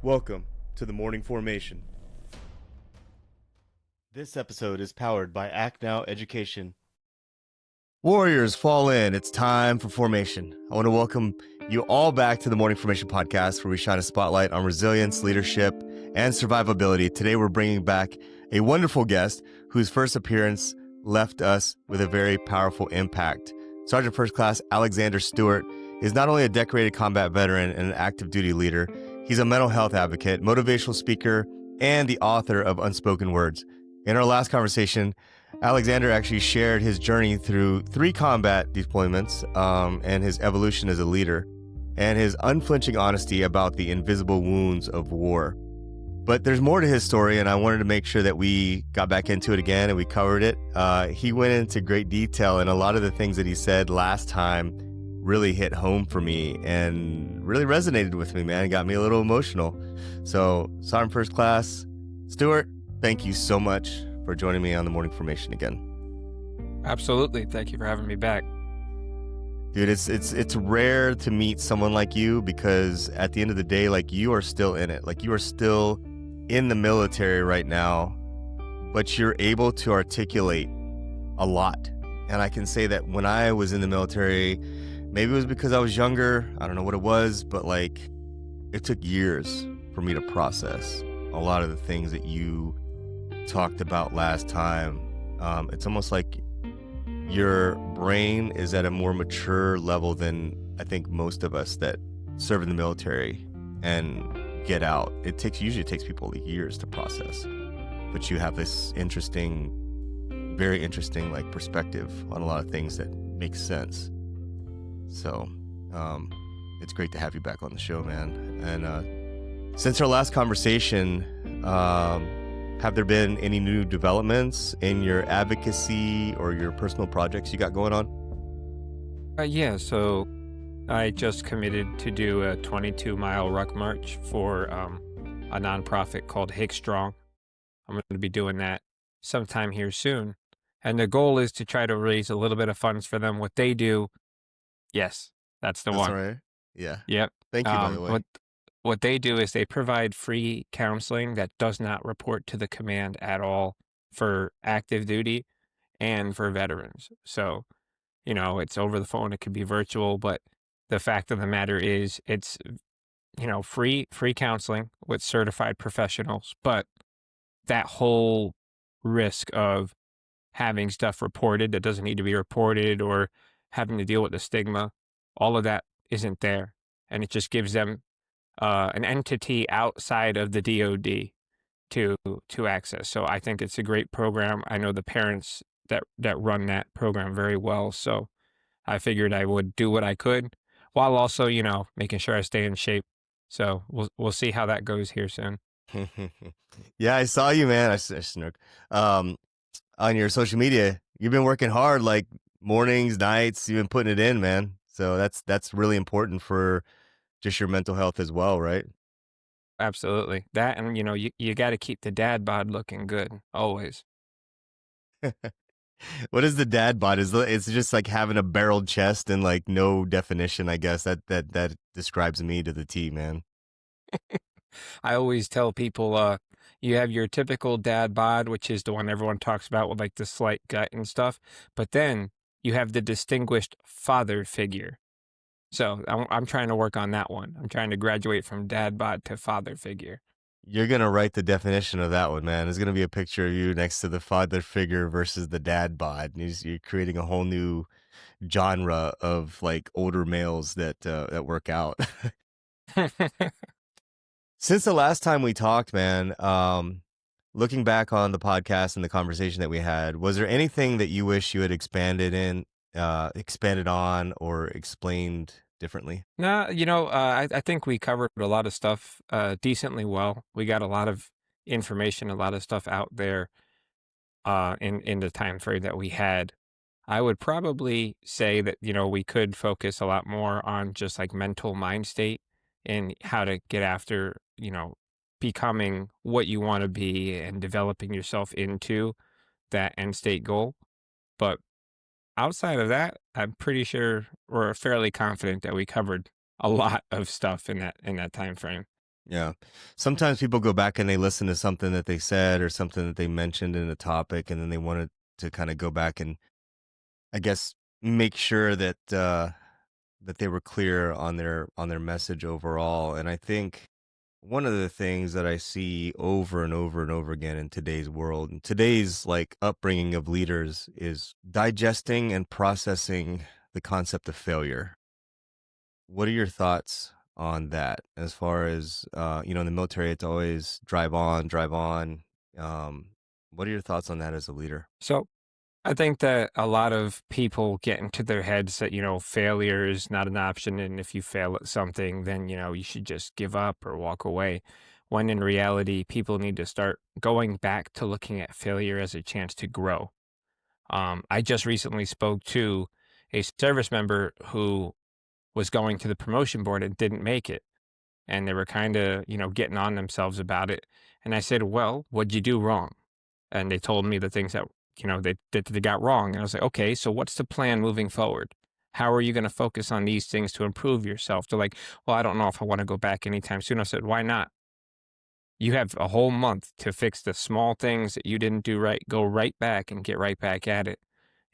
Welcome to the Morning Formation. This episode is powered by Act Now Education. Warriors, fall in. It's time for formation. I want to welcome you all back to the Morning Formation podcast, where we shine a spotlight on resilience, leadership, and survivability. Today, we're bringing back a wonderful guest whose first appearance left us with a very powerful impact. Sergeant First Class Alexander Stewart is not only a decorated combat veteran and an active duty leader, he's a mental health advocate, motivational speaker, and the author of Unspoken Words. In our last conversation, Alexander actually shared his journey through 3 combat deployments and his evolution as a leader, and his unflinching honesty about the invisible wounds of war. But there's more to his story, and I wanted to make sure that we got back into it again and we covered it. He went into great detail, and a lot of the things that he said last time really hit home for me and really resonated with me, man. It got me a little emotional. So, Sergeant First Class Stewart, thank you so much for joining me on the Morning Formation again. Absolutely. Thank you for having me back. Dude, it's rare to meet someone like you, because at the end of the day, like, you are still in it. Like, you are still in the military right now, but you're able to articulate a lot. And I can say that when I was in the military, maybe it was because I was younger, I don't know what it was, but like, it took years for me to process a lot of the things that you talked about last time. It's almost like your brain is at a more mature level than I think most of us that serve in the military and get out. Usually takes people years to process, but you have this very interesting like perspective on a lot of things that make sense. So it's great to have you back on the show, man. And since our last conversation, have there been any new developments in your advocacy or your personal projects you got going on? Yeah, so I just committed to do a 22-mile ruck march for a nonprofit called Hicks Strong. I'm going to be doing that sometime here soon. And the goal is to try to raise a little bit of funds for them. What they do, yes, that's the That's one. all right. Yeah. Yep. Thank you, by the way. What they do is they provide free counseling that does not report to the command at all for active duty and for veterans. So, it's over the phone, it could be virtual, but the fact of the matter is it's, free counseling with certified professionals, but that whole risk of having stuff reported that doesn't need to be reported or having to deal with the stigma, all of that isn't there. And it just gives them an entity outside of the DoD to access. So I think it's a great program. I know the parents that run that program very well. So I figured I would do what I could while also, making sure I stay in shape. So we'll see how that goes here soon. Yeah, I saw you, man. I snook. On your social media, you've been working hard, like mornings, nights. You've been putting it in, man. So that's really important for just your mental health as well, right? Absolutely. That, and you got to keep the dad bod looking good always. What is the dad bod? It's just like having a barreled chest and like no definition, I guess. That describes me to the T, man. I always tell people, you have your typical dad bod, which is the one everyone talks about with like the slight gut and stuff. But then you have the distinguished father figure. So I'm trying to work on that one. I'm trying to graduate from dad bod to father figure. You're going to write the definition of that one, man. There's going to be a picture of you next to the father figure versus the dad bod. You're creating a whole new genre of like older males that work out. Since the last time we talked, man, looking back on the podcast and the conversation that we had, was there anything that you wish you had expanded on, or explained differently? No, I think we covered a lot of stuff decently well. We got a lot of information, a lot of stuff out there in the time frame that we had. I would probably say that, we could focus a lot more on just like mental mind state and how to get after, becoming what you want to be and developing yourself into that end state goal. But outside of that, I'm pretty sure we're fairly confident that we covered a lot of stuff in that time frame. Yeah. Sometimes people go back and they listen to something that they said or something that they mentioned in a topic, and then they wanted to kind of go back and, I guess, make sure that that they were clear on their message overall. And I think one of the things that I see over and over and over again in today's world and today's like upbringing of leaders is digesting and processing the concept of failure. What are your thoughts on that? As far as in the military, it's always drive on, drive on. Um, what are your thoughts on that as a leader? So I think that a lot of people get into their heads that, failure is not an option. And if you fail at something, then, you should just give up or walk away. When in reality, people need to start going back to looking at failure as a chance to grow. I just recently spoke to a service member who was going to the promotion board and didn't make it. And they were kind of, getting on themselves about it. And I said, well, what'd you do wrong? And they told me the things that, they got wrong. And I was like, okay, so what's the plan moving forward? How are you going to focus on these things to improve yourself? They're like, well, I don't know if I want to go back anytime soon. I said, why not? You have a whole month to fix the small things that you didn't do right. Go right back and get right back at it.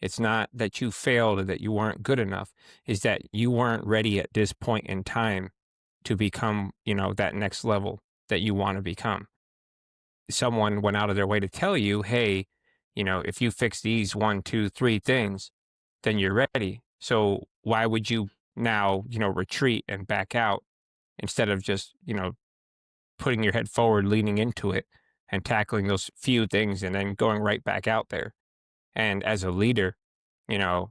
It's not that you failed or that you weren't good enough. Is that you weren't ready at this point in time to become, that next level that you want to become. Someone went out of their way to tell you, hey, if you fix these one, two, three things, then you're ready. So why would you now, retreat and back out instead of just, putting your head forward, leaning into it and tackling those few things and then going right back out there? And as a leader, you know,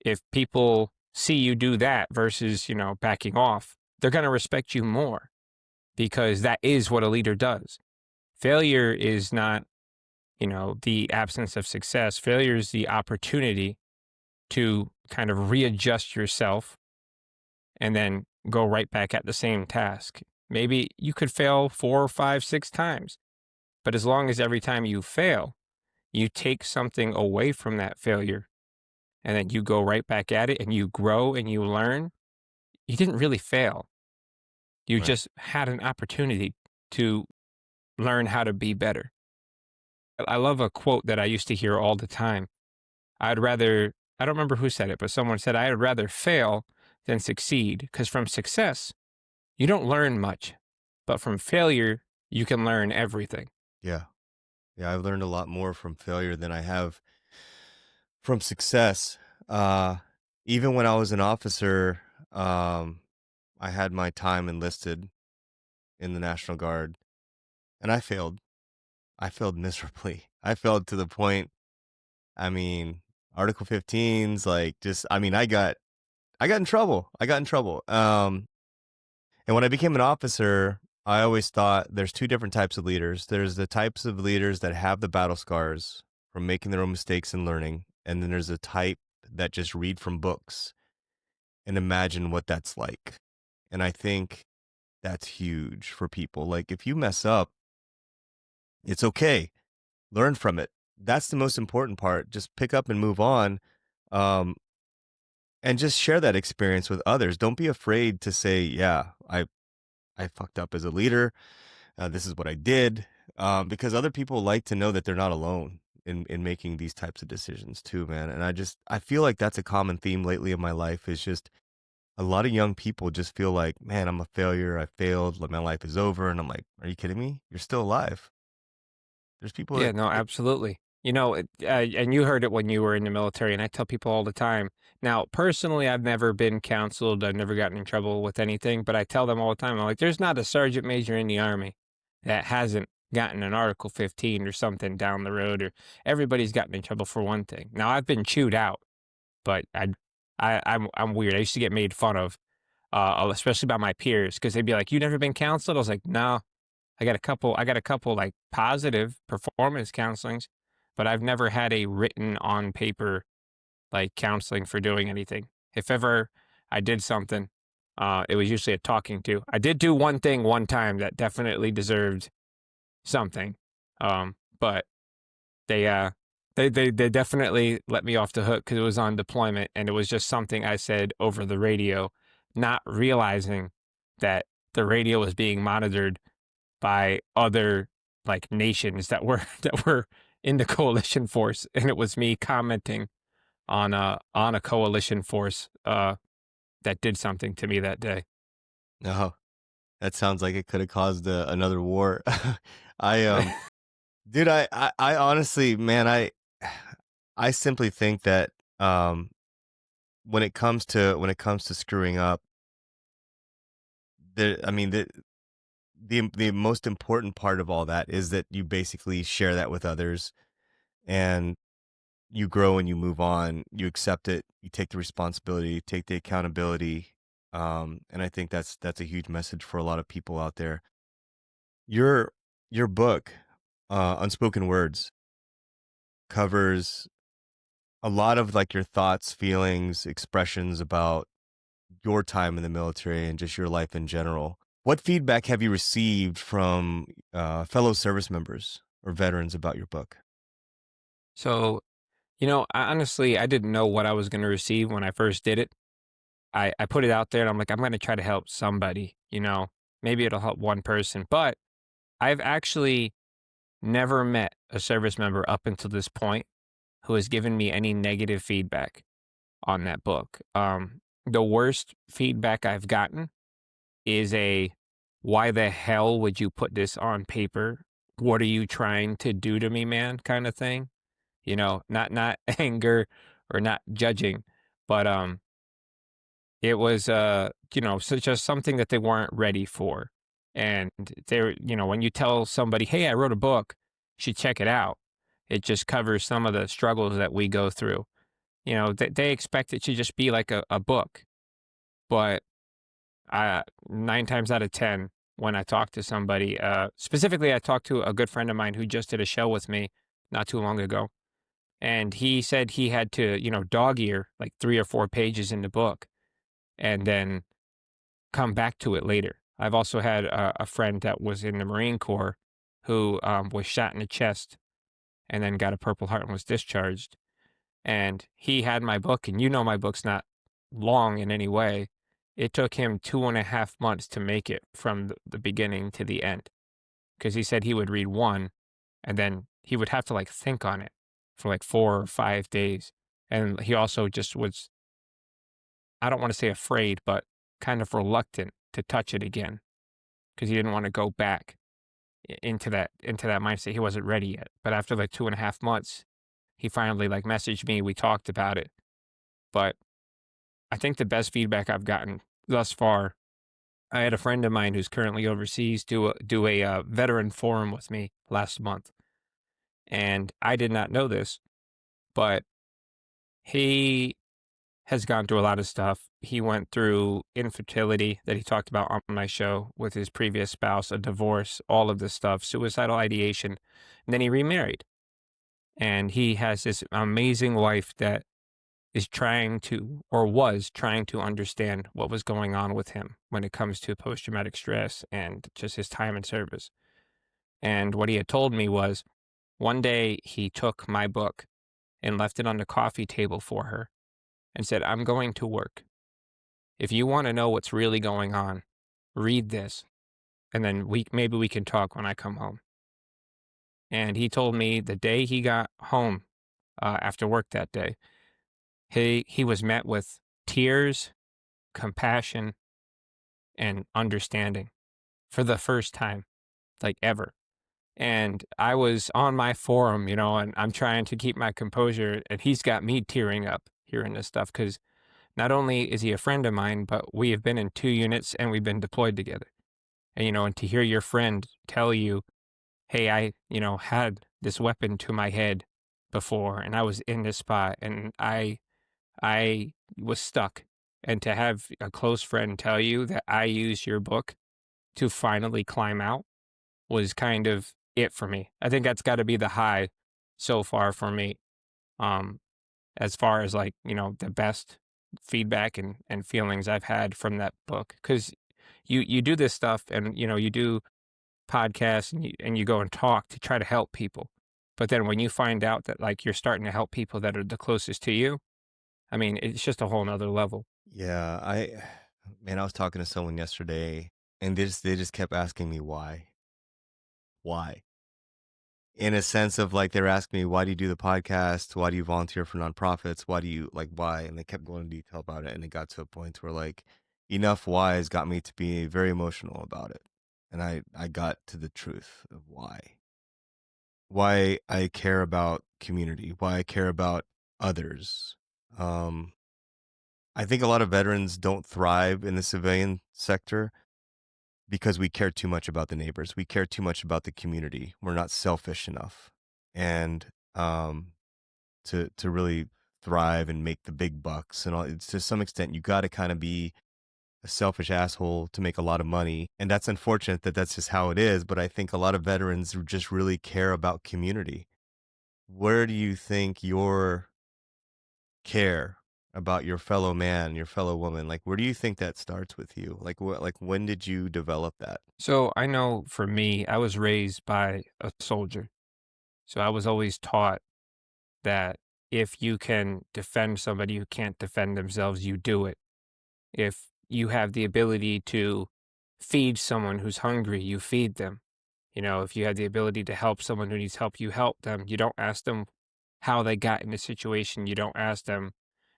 if people see you do that versus, backing off, they're going to respect you more because that is what a leader does. Failure is not, the absence of success. Failure is the opportunity to kind of readjust yourself and then go right back at the same task. Maybe you could fail 4, 5, 6 times, but as long as every time you fail, you take something away from that failure and then you go right back at it and you grow and you learn, you didn't really fail. You Right. just had an opportunity to learn how to be better. I love a quote that I used to hear all the time. I'd rather, I don't remember who said it, but someone said, I'd rather fail than succeed because from success, you don't learn much, but from failure, you can learn everything. Yeah. Yeah. I've learned a lot more from failure than I have from success. Uh, Even when I was an officer, um, I had my time enlisted in the National Guard and I failed. I failed miserably. I failed to the point, I mean, Article 15's like just I got in trouble. I got in trouble. And when I became an officer, I always thought there's two different types of leaders. There's the types of leaders that have the battle scars from making their own mistakes and learning, and then there's a type that just read from books and imagine what that's like. And I think that's huge for people. Like if you mess up, it's okay. Learn from it. That's the most important part. Just pick up and move on. Um, and just share that experience with others. Don't be afraid to say, yeah, I fucked up as a leader. This is what I did. Because other people like to know that they're not alone in making these types of decisions too, man. And I feel like that's a common theme lately in my life is just a lot of young people just feel like, man, I'm a failure. I failed. Like my life is over. And I'm like, are you kidding me? You're still alive. There's people Yeah, no, absolutely. And you heard it when you were in the military, and I tell people all the time. Now, personally, I've never been counseled. I've never gotten in trouble with anything, but I tell them all the time, I'm like, there's not a sergeant major in the army that hasn't gotten an Article 15 or something down the road, or everybody's gotten in trouble for one thing. Now, I've been chewed out, but I'm weird. I used to get made fun of, especially by my peers, because they'd be like, "You never been counseled?" I was like, "No, I got a couple like positive performance counselings, but I've never had a written on paper like counseling for doing anything. If ever I did something, it was usually a talking to. I did do one thing one time that definitely deserved something. But they uh they definitely let me off the hook because it was on deployment and it was just something I said over the radio, not realizing that the radio was being monitored by other like nations that were that were in the coalition force, and it was me commenting on a coalition force that did something to me that day. No, that sounds like it could have caused another war. I dude, I honestly, man, I simply think that um when it comes to screwing up, I mean the most important part of all that is that you basically share that with others, and you grow and you move on, you accept it, you take the responsibility, you take the accountability. And I think that's a huge message for a lot of people out there. Your your book, Unspoken Words, covers a lot of like your thoughts, feelings, expressions about your time in the military and just your life in general. What feedback have you received from fellow service members or veterans about your book? So, honestly, I didn't know what I was going to receive when I first did it. I put it out there and I'm like, I'm going to try to help somebody, maybe it'll help one person. But I've actually never met a service member up until this point who has given me any negative feedback on that book. The worst feedback I've gotten is why the hell would you put this on paper? What are you trying to do to me, man? Kind of thing. Not anger or not judging, but it was just something that they weren't ready for. And when you tell somebody, "Hey, I wrote a book, you should check it out." It just covers some of the struggles that we go through. They expect it to just be like a book, but 9 times out of 10, when I talk to somebody, specifically, I talked to a good friend of mine who just did a show with me not too long ago. And he said he had to, dog ear like 3 or 4 pages in the book and then come back to it later. I've also had a friend that was in the Marine Corps who was shot in the chest and then got a Purple Heart and was discharged. And he had my book, and my book's not long in any way. It took him 2.5 months to make it from the beginning to the end because he said he would read one and then he would have to like think on it for like 4 or 5 days. And he also just was, I don't want to say afraid, but kind of reluctant to touch it again because he didn't want to go back into that mindset. He wasn't ready yet. But after like 2.5 months, he finally like messaged me. We talked about it. But I think the best feedback I've gotten thus far, I had a friend of mine who's currently overseas do a veteran forum with me last month. And I did not know this, but he has gone through a lot of stuff. He went through infertility that he talked about on my show with his previous spouse, a divorce, all of this stuff, suicidal ideation. And then he remarried. And he has this amazing wife that is trying to, or was trying to understand what was going on with him when it comes to post traumatic stress and just his time in service. And what he had told me was one day he took my book and left it on the coffee table for her and said, "I'm going to work. If you want to know what's really going on, read this. And then maybe we can talk when I come home." And he told me the day he got home after work that day, he was met with tears, compassion, and understanding for the first time, like ever. And I was on my forum, and I'm trying to keep my composure, and he's got me tearing up hearing this stuff because not only is he a friend of mine, but we have been in 2 units and we've been deployed together. And, and to hear your friend tell you, "Hey, I, had this weapon to my head before and I was in this spot and I was stuck." And to have a close friend tell you that I used your book to finally climb out was kind of it for me. I think that's got to be the high so far for me. Um, as far as like, the best feedback and feelings I've had from that book. Cause you do this stuff and, you do podcasts and you go and talk to try to help people. But then when you find out that like you're starting to help people that are the closest to you, I mean, it's just a whole nother level. Yeah, man, I was talking to someone yesterday. and they just kept asking me why, in a sense of like they're asking me, why do you do the podcast? Why do you volunteer for nonprofits? Why do you like why? And they kept going into detail about it, and it got to a point where like enough whys got me to be very emotional about it, and I got to the truth of why I care about community, why I care about others. Um, I think a lot of veterans don't thrive in the civilian sector because we care too much about the neighbors. We care too much about the community. We're not selfish enough. And to really thrive and make the big bucks and all, it's to some extent you got to kind of be a selfish asshole to make a lot of money. And that's unfortunate that that's just how it is, but I think a lot of veterans just really care about community. Where do you think your care about your fellow man, your fellow woman, like where do you think that starts with you? Like what, like when did you develop that? So I know for me, I was raised by a soldier. So I was always taught that if you can defend somebody who can't defend themselves, you do it. If you have the ability to feed someone who's hungry, you feed them. You know, if you have the ability to help someone who needs help, you help them. You don't ask them how they got in the situation. You don't ask them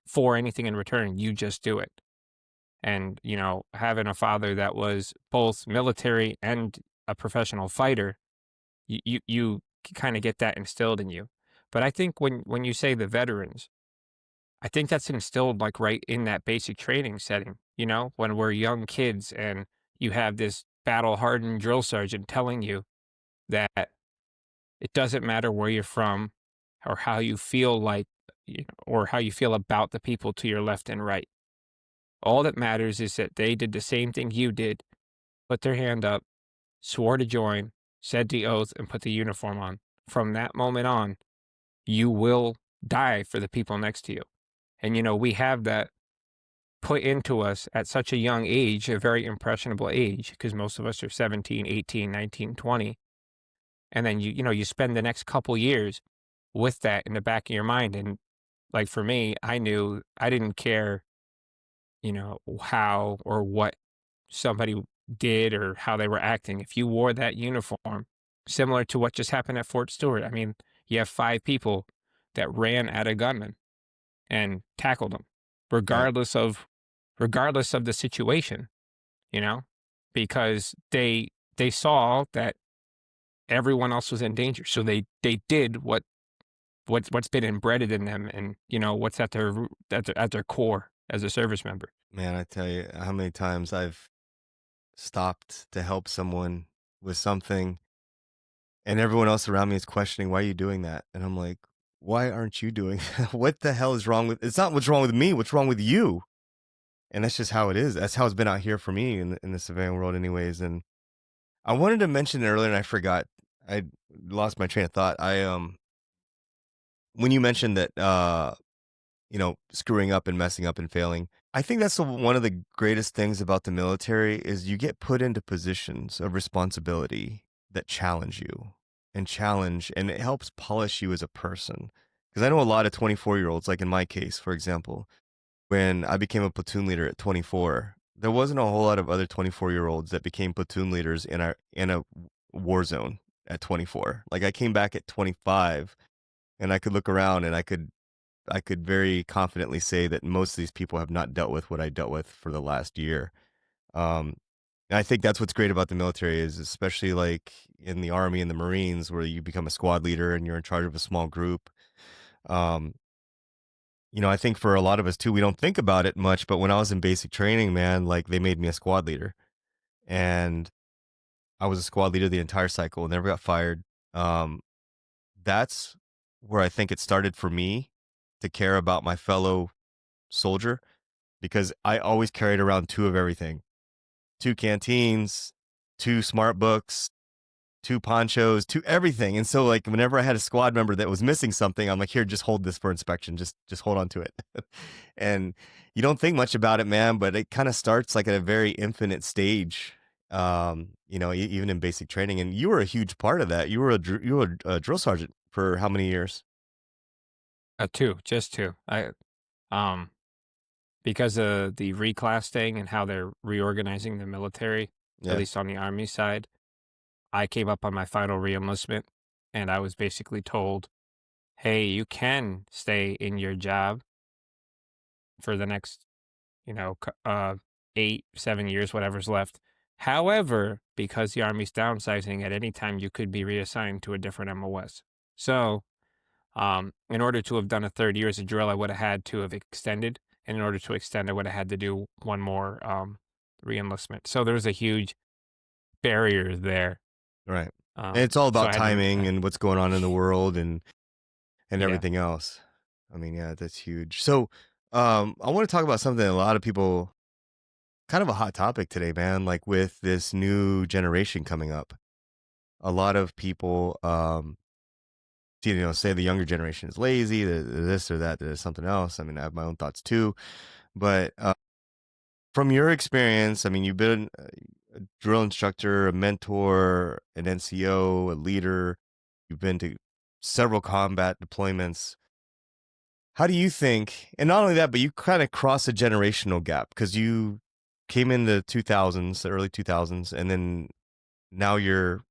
for anything in return. You just do it. And, you know, having a father that was both military and a professional fighter, you kind of get that instilled in you. But I think when you say the veterans, I think that's instilled like right in that basic training setting, you know, when we're young kids and you have this battle hardened drill sergeant telling you that it doesn't matter where you're from or how you feel like, you know, or how you feel about the people to your left and right. All that matters is that they did the same thing you did, put their hand up, swore to join, said the oath, and put the uniform on. From that moment on, you will die for the people next to you. And, you know, we have that put into us at such a young age, a very impressionable age, because most of us are 17, 18, 19, 20. And then you know, you spend the next couple years with that in the back of your mind. And like for me, I knew I didn't care, you know, how or what somebody did or how they were acting. If you wore that uniform, similar to what just happened at Fort Stewart, I mean, you have 5 people that ran at a gunman and tackled him, Right. regardless of the situation, you know, because they saw that everyone else was in danger. So they did what's been embedded in them and, you know, what's at at their core as a service member. Man, I tell you how many times I've stopped to help someone with something and everyone else around me is questioning, why are you doing that? And I'm like, why aren't you doing that? What the hell is wrong with, it's not what's wrong with me, what's wrong with you? And that's just how it is. That's how it's been out here for me in the civilian world anyways. And I wanted to mention it earlier and I forgot. I lost my train of thought. When you mentioned that, screwing up and messing up and failing, I think that's one of the greatest things about the military is you get put into positions of responsibility that challenge you and it helps polish you as a person. Because I know a lot of 24-year-olds, like in my case, for example, when I became a platoon leader at 24, there wasn't a whole lot of other 24-year-olds that became platoon leaders in a war zone at 24. Like I came back at 25 and I could look around and I could very confidently say that most of these people have not dealt with what I dealt with for the last year. Um, and I think that's what's great about the military is especially like in the Army and the Marines where you become a squad leader and you're in charge of a small group. Um, I think for a lot of us too, we don't think about it much, but when I was in basic training, man, like they made me a squad leader and I was a squad leader the entire cycle, never got fired. Um, that's where I think it started for me to care about my fellow soldier because I always carried around two of everything, two canteens, two smart books, two ponchos, two everything. And so like whenever I had a squad member that was missing something, I'm like, here, just hold this for inspection. Just hold on to it. And you don't think much about it, man, but it kind of starts like at a very infinite stage. Even in basic training. And you were a huge part of that. You were a drill sergeant for how many years? Two, just two. Um, because of the reclass thing and how they're reorganizing the military. at Yeah. least on the Army side. I came up on my final reenlistment, and I was basically told, "Hey, you can stay in your job for the next, you know, 8, 7 years, whatever's left. However, because the Army's downsizing, at any time you could be reassigned to a different MOS." So, in order to have done a third year as a drill, I would have had to have extended. And in order to extend, I would have had to do one more reenlistment. So there was a huge barrier there. Right. And it's all So about I had to, timing and what's going on in the world and yeah. everything else. I mean, yeah, that's huge. So, I want to talk about something a lot of people kind of a hot topic today, man, like with this new generation coming up. A lot of people say the younger generation is lazy, they're this or that, there's something else. I mean, I have my own thoughts too, but from your experience, I mean, you've been a drill instructor, a mentor, an NCO, a leader. You've been to several combat deployments. How do you think, and not only that, but you kind of cross a generational gap because you came in the 2000s, the early 2000s, and then now you're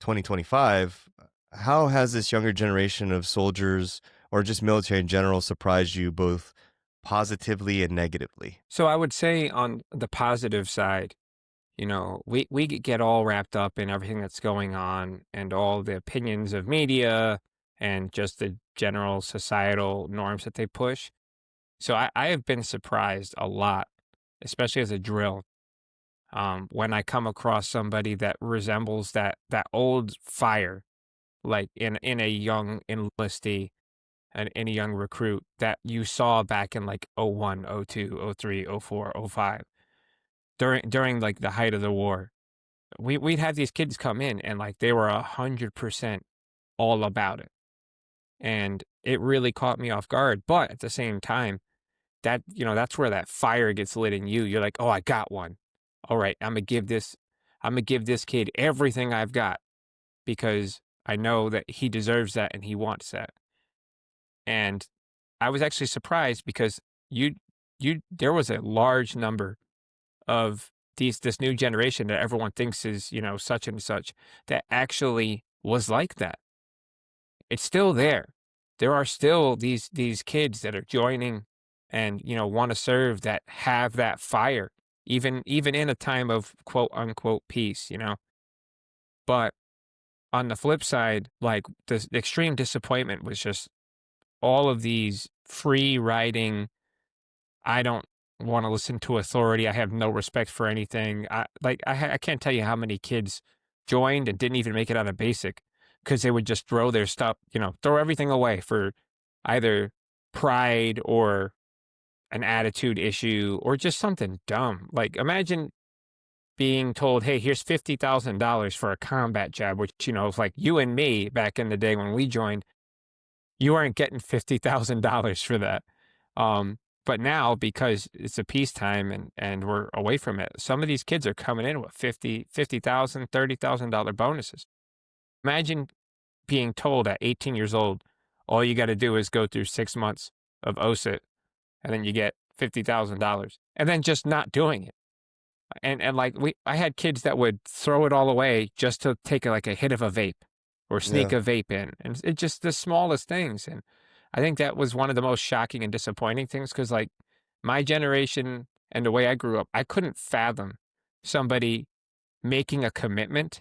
2025. How has this younger generation of soldiers or just military in general surprised you both positively and negatively? So I would say on the positive side, we get all wrapped up in everything that's going on and all the opinions of media and just the general societal norms that they push. So I have been surprised a lot, especially as a drill, when I come across somebody that resembles that old fire, like in a young enlistee and in a young recruit that you saw back in like '01, '02, '03, '04, '05 during like the height of the war. We'd have these kids come in and like they were 100% all about it. And it really caught me off guard. But at the same time, that's where that fire gets lit in you. You're like, oh, I got one. All right, I'm gonna give this kid everything I've got because I know that he deserves that and he wants that. And I was actually surprised because you there was a large number of this new generation that everyone thinks is, such and such, that actually was like that. It's still there. There are still these kids that are joining and, want to serve that have that fire, even in a time of quote unquote peace. But on the flip side, like the extreme disappointment was just all of these free riding. I don't want to listen to authority. I have no respect for anything. I can't tell you how many kids joined and didn't even make it out of basic because they would just throw their stuff, throw everything away for either pride or an attitude issue or just something dumb. Like imagine being told, "Hey, here's $50,000 for a combat job," which is like you and me back in the day when we joined. You aren't getting $50,000 for that. But now because it's a peacetime and we're away from it, some of these kids are coming in with 50,000, $30,000 bonuses. Imagine being told at 18 years old, all you got to do is go through 6 months of OSIT and then you get $50,000 and then just not doing it. And like I had kids that would throw it all away just to take like a hit of a vape or sneak Yeah. a vape in. And it's just the smallest things. And I think that was one of the most shocking and disappointing things because like my generation and the way I grew up, I couldn't fathom somebody making a commitment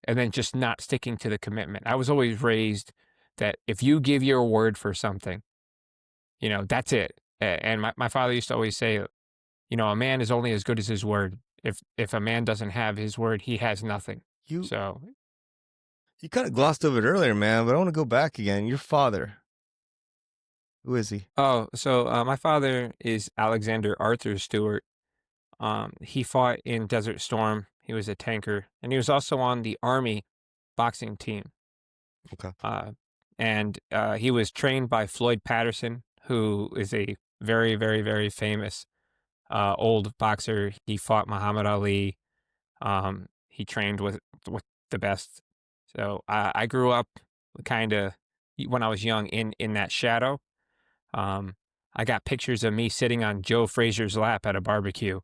and then just not sticking to the commitment. I was always raised that if you give your word for something, that's it. And my father used to always say, a man is only as good as his word. If a man doesn't have his word, he has nothing. You So, you kind of glossed over it earlier, man, but I want to go back again. Your father, who is he? my father is Alexander Arthur Stewart. He fought in Desert Storm. He was a tanker, and he was also on the Army boxing team. Okay. He was trained by Floyd Patterson, who is a very, very, very famous old boxer. He fought Muhammad Ali. He trained with the best. So I grew up kind of when I was young in that shadow. Um, I got pictures of me sitting on Joe Frazier's lap at a barbecue,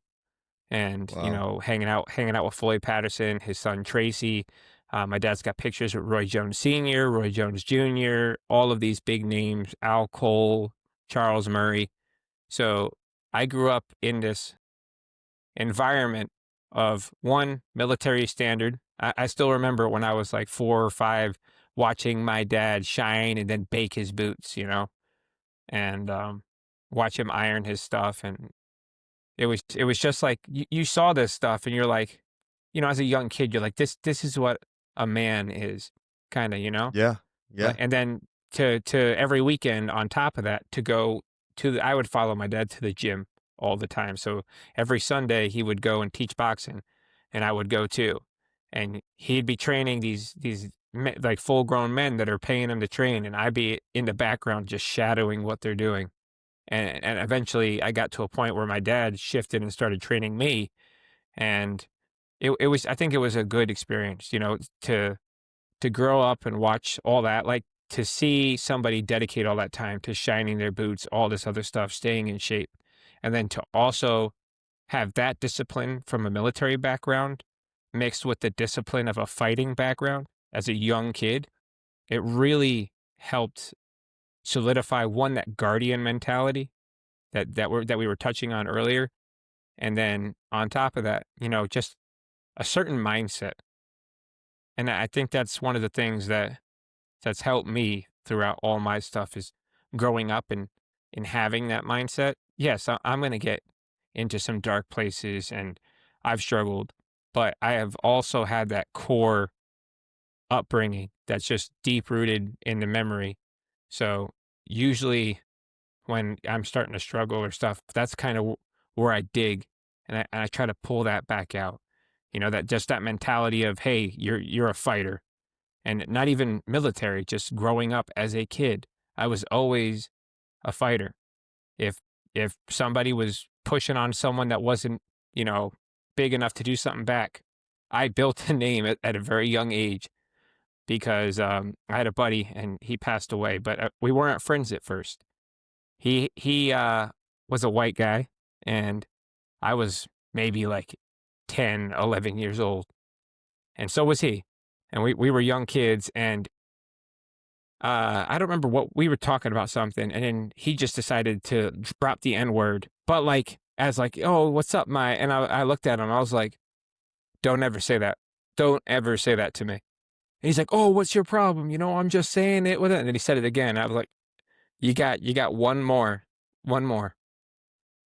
and, Wow. hanging out with Floyd Patterson, his son Tracy. My dad's got pictures with Roy Jones Sr., Roy Jones Jr., all of these big names, Al Cole, Charles Murray. So I grew up in this environment of one, military standard. I still remember when I was like 4 or 5 watching my dad shine and then bake his boots, and watch him iron his stuff. And it was just like you saw this stuff and you're like, as a young kid, you're like, this is what a man is, kind of, Yeah. Yeah. And then to every weekend on top of that to go I would follow my dad to the gym all the time. So every Sunday he would go and teach boxing, and I would go too. And he'd be training these like full grown men that are paying him to train, and I'd be in the background just shadowing what they're doing. And eventually I got to a point where my dad shifted and started training me, and I think it was a good experience, to grow up and watch all that, like to see somebody dedicate all that time to shining their boots, all this other stuff, staying in shape. And then to also have that discipline from a military background mixed with the discipline of a fighting background as a young kid, it really helped solidify one, that guardian mentality that we were touching on earlier. And then on top of that, just a certain mindset. And I think that's one of the things that's helped me throughout all my stuff is growing up and having that mindset. Yes, I'm going to get into some dark places and I've struggled, but I have also had that core upbringing that's just deep rooted in the memory. So usually when I'm starting to struggle or stuff, that's kind of where I dig, and I try to pull that back out. That just that mentality of, hey, you're a fighter, and not even military, just growing up as a kid, I was always a fighter. If if somebody was pushing on someone that wasn't, big enough to do something back, I built a name at a very young age because I had a buddy and he passed away, but we weren't friends at first. He was a white guy, and I was maybe like 10, 11 years old, and so was he. And we were young kids, and I don't remember what we were talking about something, and then he just decided to drop the N word, but like as like, oh, what's up, my? And I looked at him, I was like, don't ever say that, don't ever say that to me. And he's like, oh, what's your problem? I'm just saying it with it. And then he said it again. I was like, you got one more,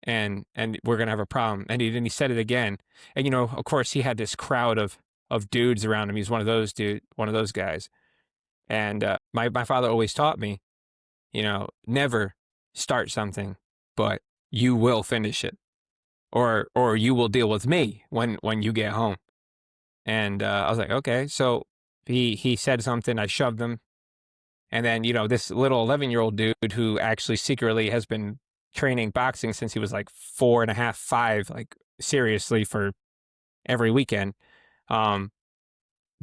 and we're gonna have a problem. And he said it again, and of course he had this crowd of dudes around him. He's one of those guys. And my father always taught me, never start something, but you will finish it, or you will deal with me when you get home. And I was like, okay. So he said something, I shoved him, and then this little 11-year-old dude who actually secretly has been training boxing since he was like 4.5, 5, like seriously for every weekend,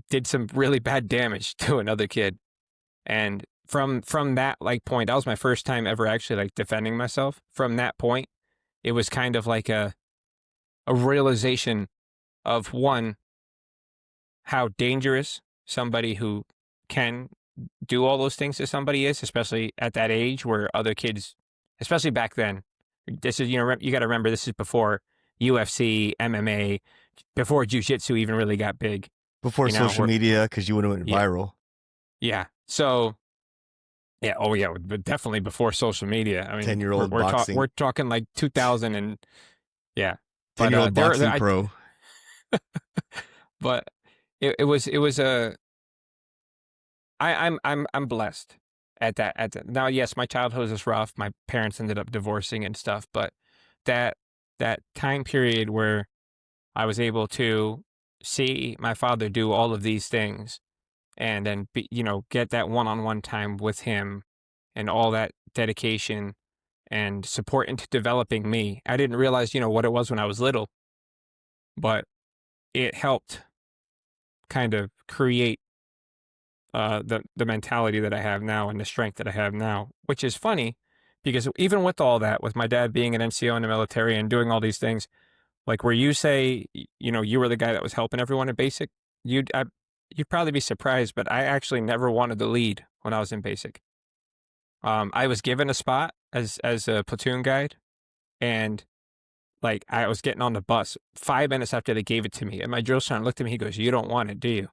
did some really bad damage to another kid. And from that like point, that was my first time ever actually like defending myself. From that point, it was kind of like a realization of, one, how dangerous somebody who can do all those things to somebody is, especially at that age where other kids, especially back then, this is, you got to remember, this is before UFC, MMA, before jiu-jitsu even really got big. Before social media, because you would have went viral. Yeah. So, yeah. Oh, yeah. But definitely before social media. I mean, 10-year-old boxing. We're talking like 2000 and yeah. 10-year-old boxing pro. But it was I'm blessed at that. Now, yes, my childhood was rough. My parents ended up divorcing and stuff, but that time period where I was able to see my father do all of these things, and then get that one-on-one time with him, and all that dedication and support into developing me. I didn't realize what it was when I was little, but it helped kind of create the mentality that I have now and the strength that I have now, which is funny because even with all that, with my dad being an NCO in the military and doing all these things, Like where you say, you were the guy that was helping everyone in basic, you'd probably be surprised, but I actually never wanted to lead when I was in basic. I was given a spot as a platoon guide, and like I was getting on the bus 5 minutes after they gave it to me, and my drill sergeant looked at me. He goes, "You don't want it, do you?"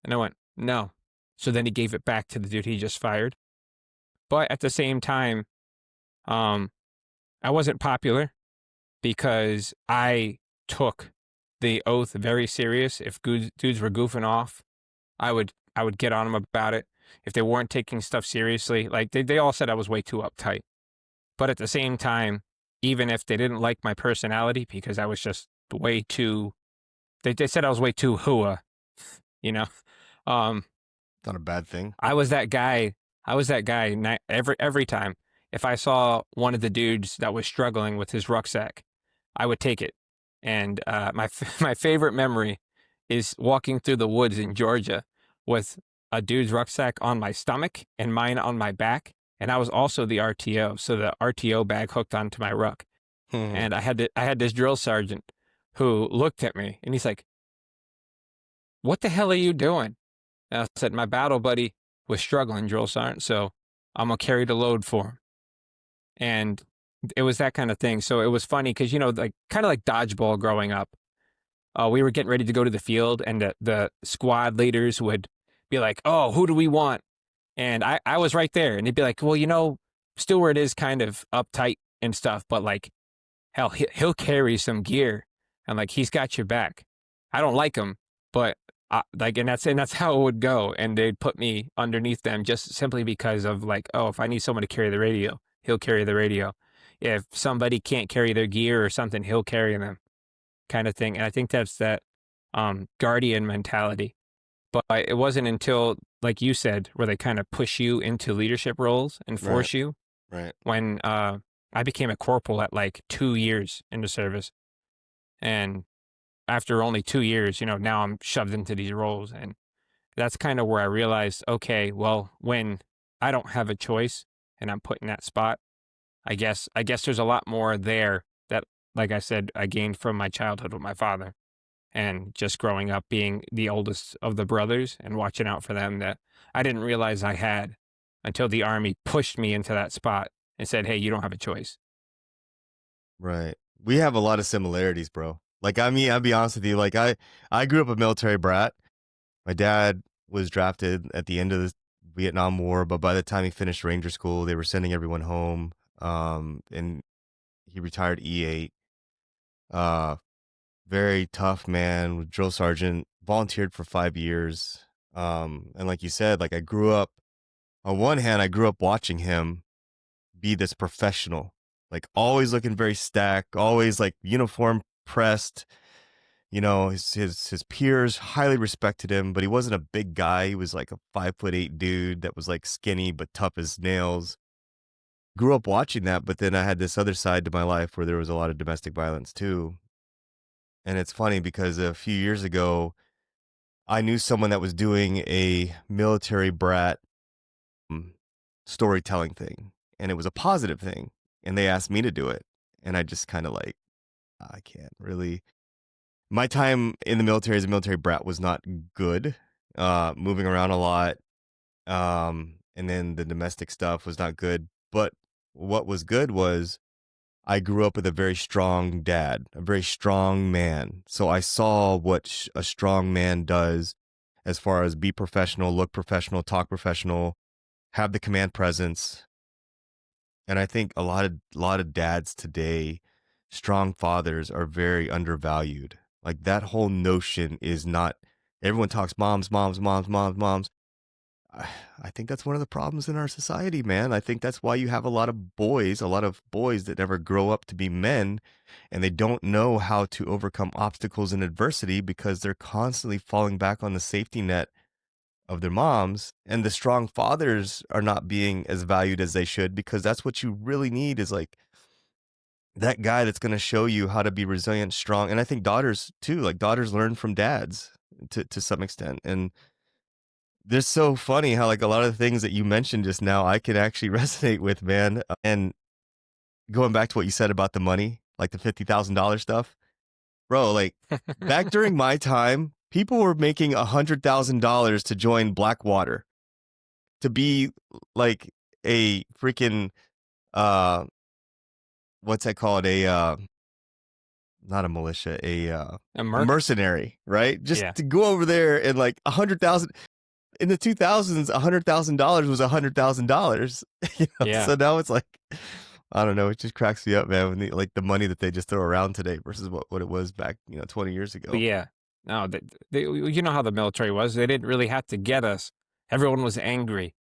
And I went, "No." So then he gave it back to the dude he just fired. But at the same time, um, I wasn't popular because I took the oath very serious. If dudes were goofing off, I would get on them about it. If they weren't taking stuff seriously, like they all said I was way too uptight. But at the same time, even if they didn't like my personality because I was just way too, they said I was way too hua, you know. Um, Not a bad thing. I was that guy. I was that guy every time. If I saw one of the dudes that was struggling with his rucksack, I would take it. And my favorite memory is walking through the woods in Georgia with a dude's rucksack on my stomach and mine on my back. And I was also the RTO, so the RTO bag hooked onto my ruck. And I had this drill sergeant who looked at me and he's like, "What the hell are you doing?" And I said, "My battle buddy was struggling, drill sergeant, so I'm gonna carry the load for him." And it was that kind of thing. So it was funny because like kind of like dodgeball growing up. We were getting ready to go to the field, and the squad leaders would be like, "Oh, who do we want?" And I was right there, and they'd be like, "Well, Stewart is kind of uptight and stuff, but like, hell, he'll carry some gear, and like he's got your back. I don't like him, but and that's how it would go." And they'd put me underneath them just simply because of like, oh, if I need someone to carry the radio, he'll carry the radio. If somebody can't carry their gear or something, he'll carry them, kind of thing. And I think that's that guardian mentality. But it wasn't until, like you said, where they kind of push you into leadership roles and force you. Right. When I became a corporal at like 2 years into service. And after only 2 years, now I'm shoved into these roles. And that's kind of where I realized, okay, well, when I don't have a choice and I'm put in that spot, I guess there's a lot more there that, like I said, I gained from my childhood with my father. And just growing up being the oldest of the brothers and watching out for them that I didn't realize I had until the Army pushed me into that spot and said, "Hey, you don't have a choice." Right. We have a lot of similarities, bro. Like, I mean, I'll be honest with you. Like, I grew up a military brat. My dad was drafted at the end of the Vietnam War, but by the time he finished Ranger School, they were sending everyone home. And he retired E8. Very tough man, drill sergeant, volunteered for 5 years. And like you said, like I grew up, on one hand, I grew up watching him be this professional, like always looking very stacked, always like uniform pressed. His peers highly respected him, but he wasn't a big guy. He was like a 5'8" dude that was like skinny but tough as nails. Grew up watching that, but then I had this other side to my life where there was a lot of domestic violence too. And it's funny because a few years ago, I knew someone that was doing a military brat storytelling thing, and it was a positive thing. And they asked me to do it. And I just kind of like, I can't really. My time in the military as a military brat was not good. Moving around a lot. And then the domestic stuff was not good. But what was good was I grew up with a very strong dad, a very strong man. So I saw what a strong man does as far as be professional, look professional, talk professional, have the command presence. And I think a lot of dads today, strong fathers, are very undervalued. Like that whole notion is not, everyone talks moms, moms, moms, moms, moms. I think that's one of the problems in our society, man. I think that's why you have a lot of boys that never grow up to be men, and they don't know how to overcome obstacles and adversity because they're constantly falling back on the safety net of their moms. And the strong fathers are not being as valued as they should, because that's what you really need, is like that guy that's going to show you how to be resilient, strong. And I think daughters too, like daughters learn from dads to some extent. And they're so funny how like a lot of the things that you mentioned just now, I can actually resonate with, man. And going back to what you said about the money, like the $50,000 stuff, Bro, like back during my time, people were making $100,000 to join Blackwater, to be like a freaking uh what's that called? Not a militia, A a merc? mercenary, right? Just Yeah. to go over there and like 100,000 in the 2000s, $100,000 was $100,000. Yeah. So now it's like, I don't know. It just cracks me up, man. When like the money that they just throw around today versus what it was back, 20 years But ago. yeah. No, you know how the military was. They didn't really have to get us. Everyone was angry,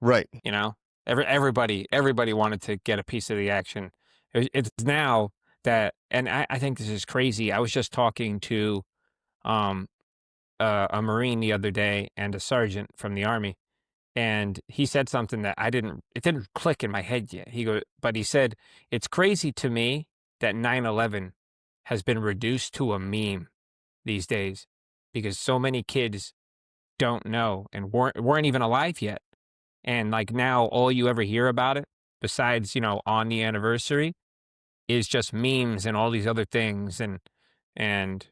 Right. you know? Everybody wanted to get a piece of the action. It's now that, and I think this is crazy. I was just talking to um a Marine the other day and a sergeant from the Army, and he said something that it didn't click in my head yet. But he said, it's crazy to me that 9/11 has been reduced to a meme these days because so many kids don't know and weren't even alive yet. And like now, all you ever hear about it, besides, on the anniversary, is just memes and all these other things. And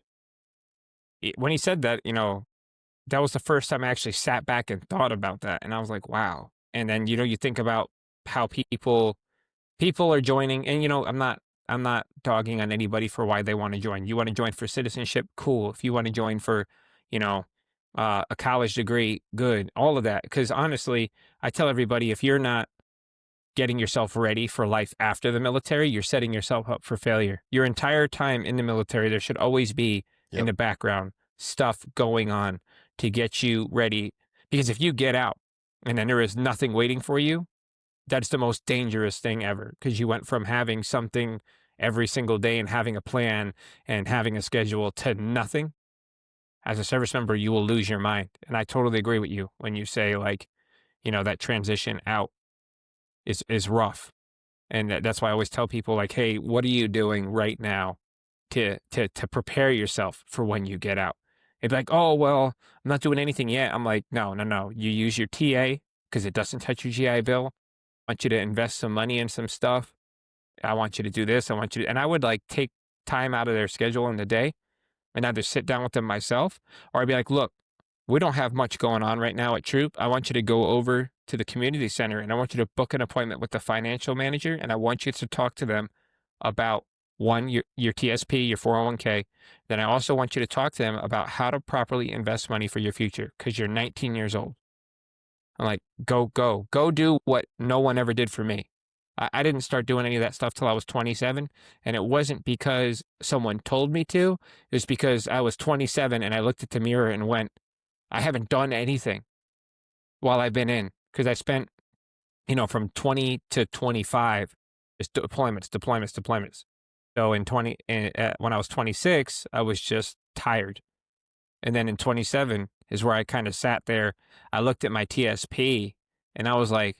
when he said that, that was the first time I actually sat back and thought about that, and I was like, "Wow." And then, you think about how people are joining, and, I'm not dogging on anybody for why they wanna join. You wanna join for citizenship, cool. If you wanna join for, you know, a college degree, good, all of that. Because honestly, I tell everybody, if you're not getting yourself ready for life after the military, you're setting yourself up for failure. Your entire time in the military, there should always be in Yep. the background stuff going on to get you ready. Because if you get out and then there is nothing waiting for you, that's the most dangerous thing ever. Because you went from having something every single day and having a plan and having a schedule to nothing. As a service member, you will lose your mind. And I totally agree with you when you say, like, that transition out is rough. And that's why I always tell people, like, hey, what are you doing right now to prepare yourself for when you get out? They'd be like, oh, well, I'm not doing anything yet. I'm like, no, no, no. You use your TA because it doesn't touch your GI Bill. I want you to invest some money in some stuff. I want you to do this. And I would like take time out of their schedule in the day and either sit down with them myself, or I'd be like, look, we don't have much going on right now at Troop. I want you to go over to the community center and I want you to book an appointment with the financial manager. And I want you to talk to them about one, your TSP, your 401k. Then I also want you to talk to them about how to properly invest money for your future because you're 19 years old. I'm like, go do what no one ever did for me. I didn't start doing any of that stuff till I was 27. And it wasn't because someone told me to. It was because I was 27 and I looked at the mirror and went, I haven't done anything while I've been in because I spent, from 20 to 25, just deployments. So when I was 26, I was just tired. And then in 27 is where I kind of sat there. I looked at my TSP and I was like,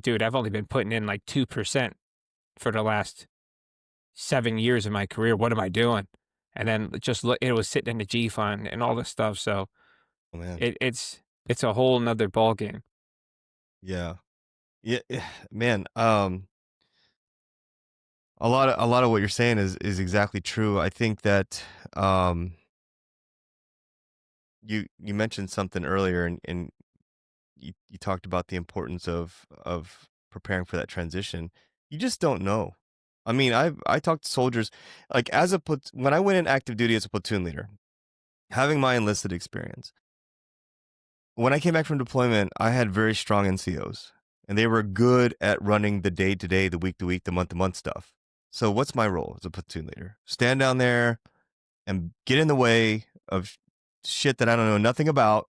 dude, I've only been putting in like 2% for the last 7 years of my career. What am I doing? And then just look, it was sitting in the G fund and all this stuff. So Oh man. it's a whole nother ball game. Yeah. Yeah, man. A lot of what you're saying is exactly true. I think that um you mentioned something earlier, and you talked about the importance of preparing for that transition. You just don't know. I mean, I talked to soldiers like when I went in active duty as a platoon leader, having my enlisted experience. When I came back from deployment, I had very strong NCOs, and they were good at running the day to day, the week to week, the month to month stuff. So what's my role as a platoon leader? Stand down there and get in the way of shit that I don't know nothing about,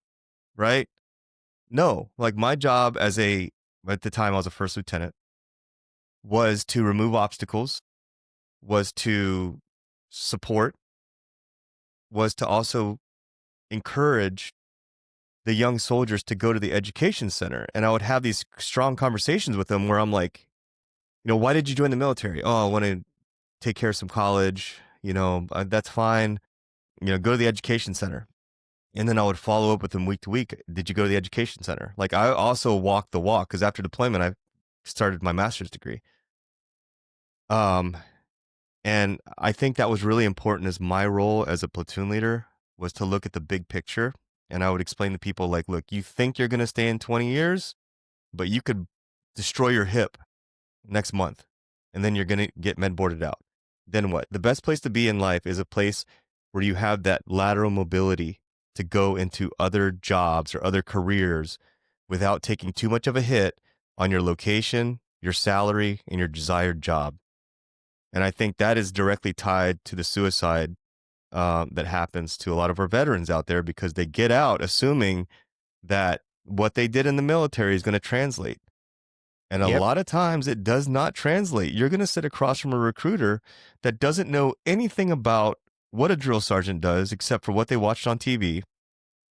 right? No, like my job at the time I was a first lieutenant, was to remove obstacles, was to support, was to also encourage the young soldiers to go to the education center. And I would have these strong conversations with them where I'm like, why did you join the military? Oh, I want to take care of some college, that's fine. Go to the education center. And then I would follow up with them week to week. Did you go to the education center? Like I also walked the walk because after deployment, I started my master's degree. Um, And I think that was really important as my role as a platoon leader was to look at the big picture. And I would explain to people like, look, you think you're going to stay in 20 years, but you could destroy your hip next month and then you're going to get med boarded out. Then what? The best place to be in life is a place where you have that lateral mobility to go into other jobs or other careers without taking too much of a hit on your location, your salary, and your desired job. And I think that is directly tied to the suicide that happens to a lot of our veterans out there because they get out assuming that what they did in the military is going to translate. And a Yep. lot of times it does not translate. You're going to sit across from a recruiter that doesn't know anything about what a drill sergeant does except for what they watched on TV.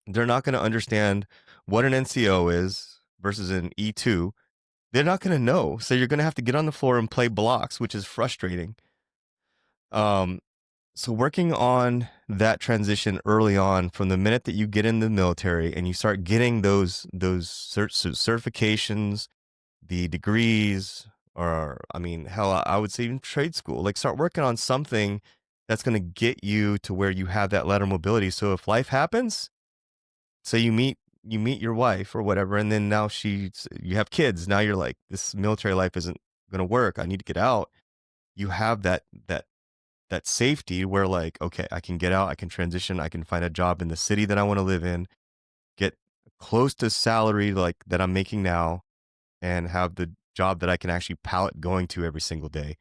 They're not going to understand what an NCO is versus an E2. They're not going to know. So you're going to have to get on the floor and play blocks, which is frustrating. So working on that transition early on from the minute that you get in the military and you start getting those certifications, the degrees, or I mean, hell, I would say even trade school, like start working on something that's going to get you to where you have that lateral mobility. So if life happens, say you meet your wife or whatever, and then now you have kids. Now you're like, this military life isn't going to work. I need to get out. You have that safety where like, okay, I can get out, I can transition, I can find a job in the city that I want to live in, get close to salary like that I'm making now, and have the job that I can actually pallet going to every single day.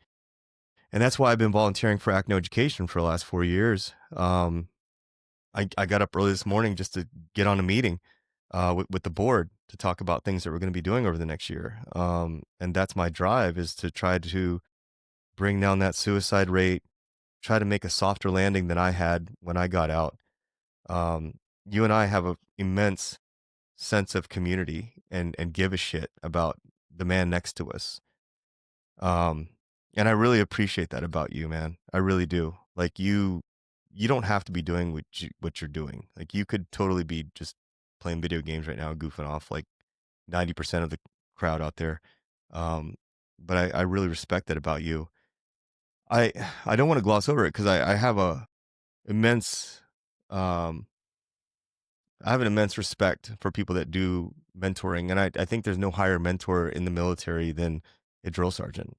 And that's why I've been volunteering for ACNO Education for the last 4 years. I got up early this morning just to get on a meeting with the board to talk about things that we're going to be doing over the next year. And that's my drive, is to try to bring down that suicide rate, try to make a softer landing than I had when I got out. You and I have an immense sense of community and give a shit about the man next to us. And I really appreciate that about you, man. I really do. Like you don't have to be doing what you're doing. Like you could totally be just playing video games right now, goofing off like 90% of the crowd out there. But I really respect that about you. I I don't want to gloss over it because I have a immense um I have an immense respect for people that do mentoring, and I think there's no higher mentor in the military than a drill sergeant.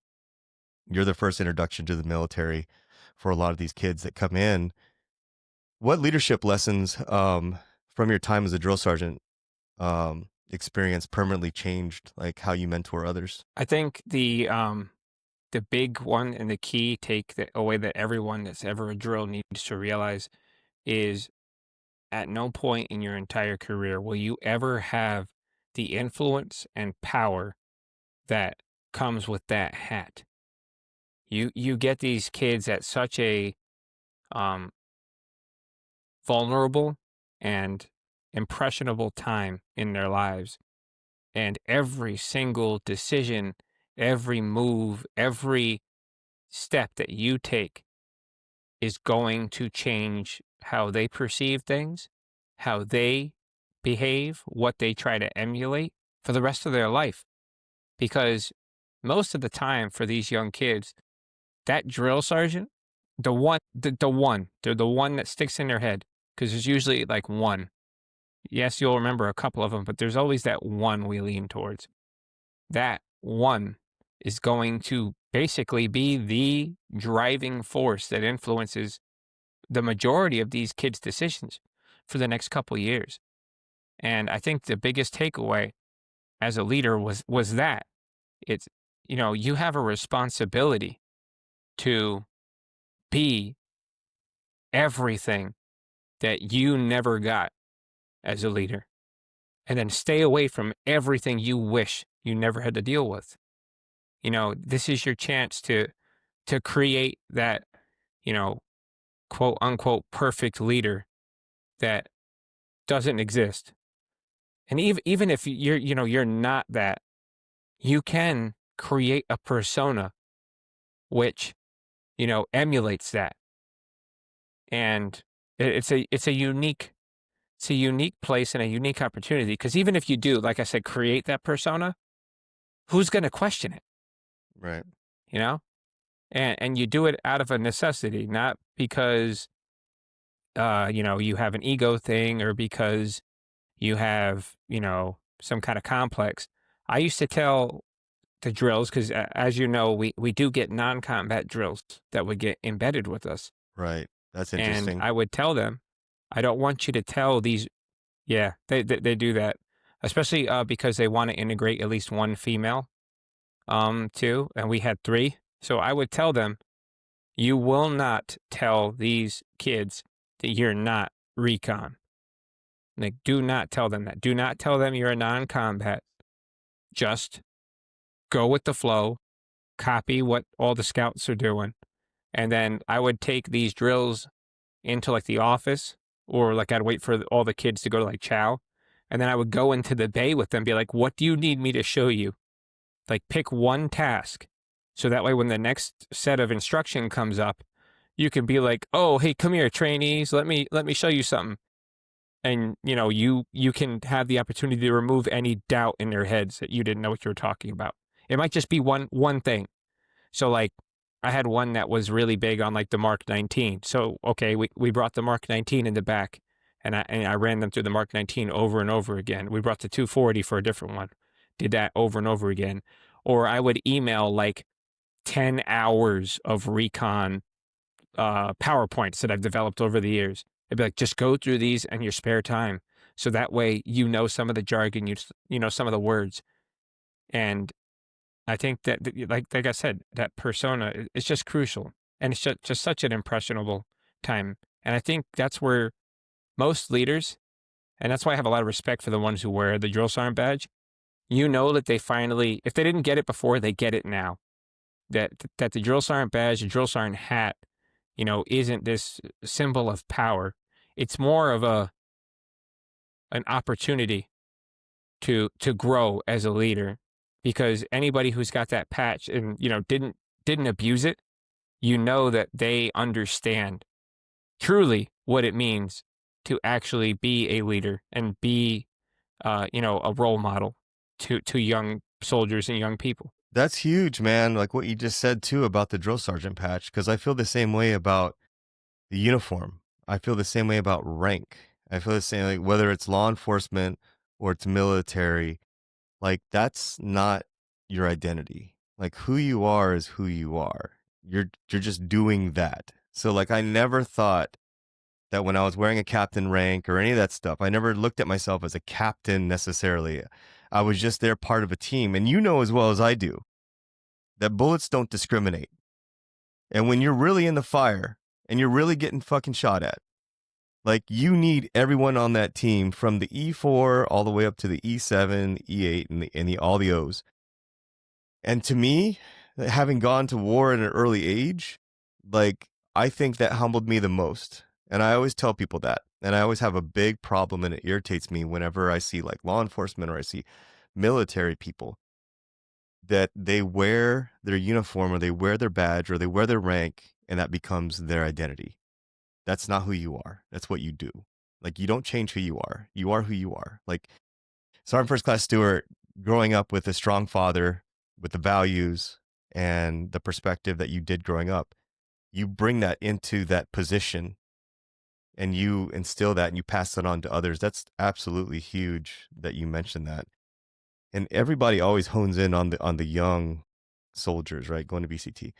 You're the first introduction to the military for a lot of these kids that come in. What leadership lessons from your time as a drill sergeant experience permanently changed like how you mentor others? I think the big one and the key take that away that everyone that's ever a drill needs to realize is at no point in your entire career will you ever have the influence and power that comes with that hat. You get these kids at such a um, vulnerable and impressionable time in their lives, and every single decision, every move, every step that you take is going to change how they perceive things, how they behave, what they try to emulate for the rest of their life. Because most of the time for these young kids, that drill sergeant, they're the one that sticks in their head because there's usually like one. Yes, you'll remember a couple of them, but there's always that one we lean towards. That one is going to basically be the driving force that influences the majority of these kids' decisions for the next couple years. And I think the biggest takeaway as a leader was that it's, you have a responsibility to be everything that you never got as a leader, and then stay away from everything you wish you never had to deal with. This is your chance to create that, you know, quote unquote perfect leader that doesn't exist. And even if you're not that, you can create a persona which, emulates that. And it's a unique place and a unique opportunity, because even if you do, like I said, create that persona, who's going to question it? Right. You know? And you do it out of a necessity, not because, you have an ego thing or because you have, some kind of complex. I used to tell the drills because, as you know, we do get non-combat drills that would get embedded with us. Right. That's And interesting. I would tell them, I don't want you to tell these. Yeah, they do that, especially because they want to integrate at least one female, too. And we had three. So I would tell them, you will not tell these kids that you're not recon. Like, do not tell them that. Do not tell them you're a non-combat. Just go with the flow, copy what all the scouts are doing. And then I would take these drills into like the office, or like I'd wait for all the kids to go to like chow. And then I would go into the bay with them, be like, what do you need me to show you? Like, pick one task. So that way, when the next set of instruction comes up, you can be like, oh, hey, come here, trainees. Let me show you something. And, you can have the opportunity to remove any doubt in their heads that you didn't know what you were talking about. It might just be one thing. So like, I had one that was really big on like the Mark 19. So, okay, we brought the Mark 19 in the back, and I ran them through the Mark 19 over and over again. We brought the 240 for a different one, did that over and over again. Or I would email like 10 hours of recon PowerPoints that I've developed over the years. I'd be like, just go through these in your spare time. So that way, some of the jargon, some of the words. And I think that, like I said, that persona is just crucial. And it's just such an impressionable time. And I think that's where most leaders, and that's why I have a lot of respect for the ones who wear the drill sergeant badge, that they finally, if they didn't get it before, they get it now. That the drill sergeant badge, the drill sergeant hat, isn't this symbol of power. It's more of an opportunity to grow as a leader, because anybody who's got that patch and, didn't abuse it, that they understand truly what it means to actually be a leader and be, a role model to young soldiers and young people. That's huge, man. Like what you just said too about the drill sergeant patch, because I feel the same way about the uniform. I feel the same way about rank. I feel the same, like whether it's law enforcement or it's military, like that's not your identity. Like who you are is who you are. You're just doing that. So like I never thought that when I was wearing a captain rank or any of that stuff, I never looked at myself as a captain necessarily. I was just there part of a team. And you know as well as I do that bullets don't discriminate. And when you're really in the fire and you're really getting fucking shot at, like you need everyone on that team from the E4 all the way up to the E7, E8, and all the O's. And to me, having gone to war at an early age, like I think that humbled me the most. And I always tell people that. And I always have a big problem, and it irritates me whenever I see like law enforcement or I see military people that they wear their uniform or they wear their badge or they wear their rank, and that becomes their identity. That's not who you are. That's what you do. Like you don't change who you are. You are who you are. Like Sergeant First Class Stewart, growing up with a strong father, with the values and the perspective that you did growing up, you bring that into that position and you instill that and you pass it on to others. That's absolutely huge that you mentioned that. And everybody always hones in on the young soldiers, right? Going to BCT.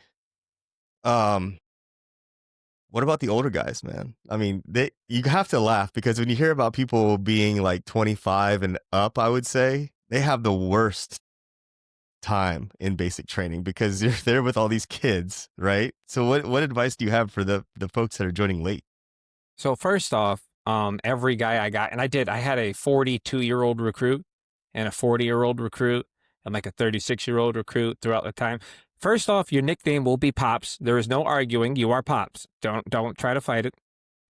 What about the older guys, man? I mean, you have to laugh because when you hear about people being like 25 and up, I would say they have the worst time in basic training because you're there with all these kids, right? So what advice do you have for the folks that are joining late? So first off, every guy I got, and I had a 42-year-old recruit and a 40-year-old recruit and like a 36-year-old recruit throughout the time. First off, your nickname will be Pops. There is no arguing. You are Pops. Don't try to fight it.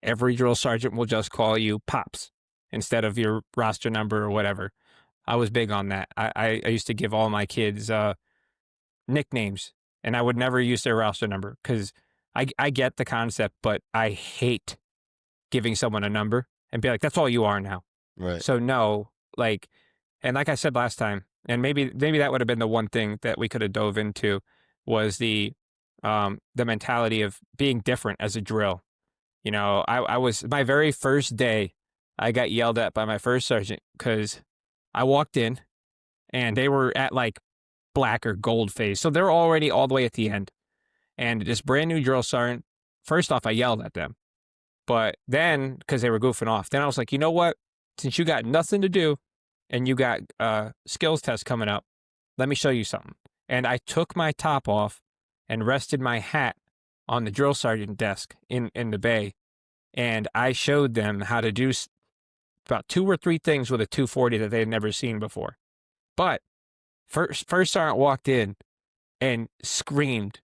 Every drill sergeant will just call you Pops instead of your roster number or whatever. I was big on that. I used to give all my kids nicknames, and I would never use their roster number because I get the concept, but I hate giving someone a number and be like, that's all you are now. Right. So no, and like I said last time, and maybe that would have been the one thing that we could have dove into was the the mentality of being different as a drill. You know, I was my very first day, I got yelled at by my first sergeant because I walked in and they were at like black or gold phase. So they're already all the way at the end. And this brand new drill sergeant, first off, I yelled at them. But then, because they were goofing off, then I was like, you know what? Since you got nothing to do and you got skills test coming up, let me show you something. And I took my top off and rested my hat on the drill sergeant desk in the bay. And I showed them how to do about 2 or 3 things with a 240 that they had never seen before. But first sergeant walked in and screamed,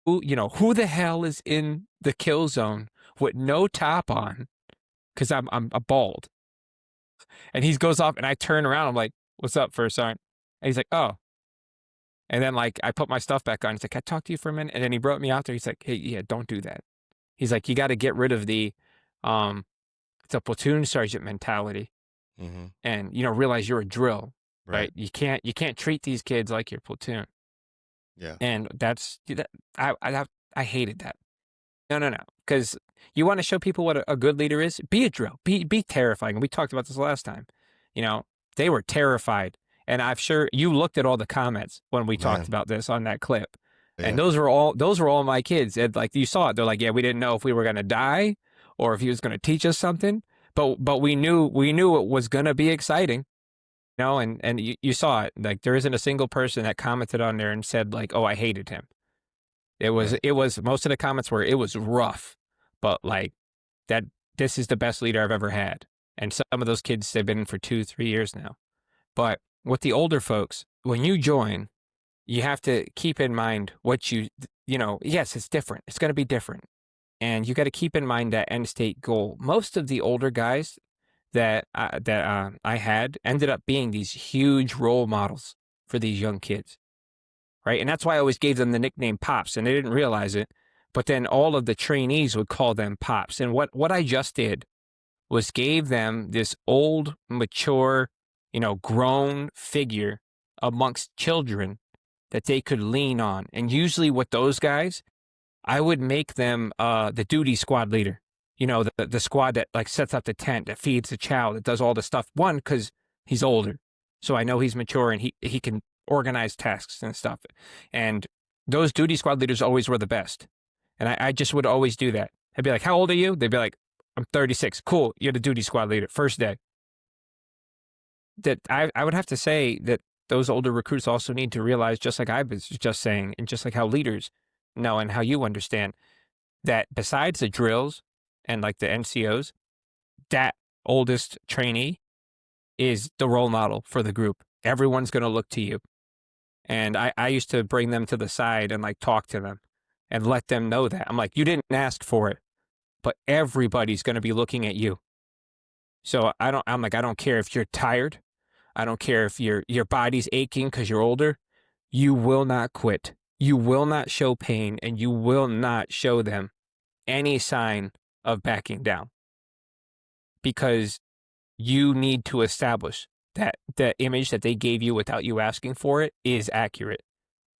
who the hell is in the kill zone with no top on? Because I'm a bald. And he goes off and I turn around. I'm like, what's up, first sergeant? And he's like, oh. And then like I put my stuff back on. He's like, can I talk to you for a minute? And then he brought me out there. He's like, hey, yeah, don't do that. He's like, you got to get rid of the platoon sergeant mentality, and realize you're a drill, right? You can't treat these kids like your platoon. Yeah. And I hated that. No, because you want to show people what a good leader is. Be a drill. Be terrifying. And we talked about this last time. They were terrified, and I'm sure you looked at all the comments when we talked about this on that clip. Yeah. And those were all my kids. And like you saw it, they're like, yeah, we didn't know if we were gonna die or if he was gonna teach us something, but we knew it was gonna be exciting, And you saw it. Like there isn't a single person that commented on there and said like, oh, I hated him. It was most of the comments were it was rough, but like that this is the best leader I've ever had. And some of those kids they've been in for 2-3 years now. But with the older folks, when you join, you have to keep in mind what yes, it's different. It's going to be different. And you got to keep in mind that end state goal. Most of the older guys that I had ended up being these huge role models for these young kids, right? And that's why I always gave them the nickname Pops, and they didn't realize it. But then all of the trainees would call them Pops. And what I just did was gave them this old, mature, grown figure amongst children that they could lean on. And usually with those guys, I would make them the duty squad leader. The squad that like sets up the tent, that feeds the chow, that does all the stuff. One, because he's older. So I know he's mature and he can organize tasks and stuff. And those duty squad leaders always were the best. And I just would always do that. I'd be like, how old are you? They'd be like, I'm 36. Cool. You're the duty squad leader. First day. That I would have to say that those older recruits also need to realize, just like I was just saying, and just like how leaders know and how you understand, that besides the drills and like the NCOs, that oldest trainee is the role model for the group. Everyone's going to look to you. And I used to bring them to the side and like talk to them and let them know that. I'm like, you didn't ask for it, but everybody's going to be looking at you. So I don't care if you're tired. I don't care if your body's aching because you're older. You will not quit. You will not show pain, and you will not show them any sign of backing down, because you need to establish that the image that they gave you without you asking for it is accurate.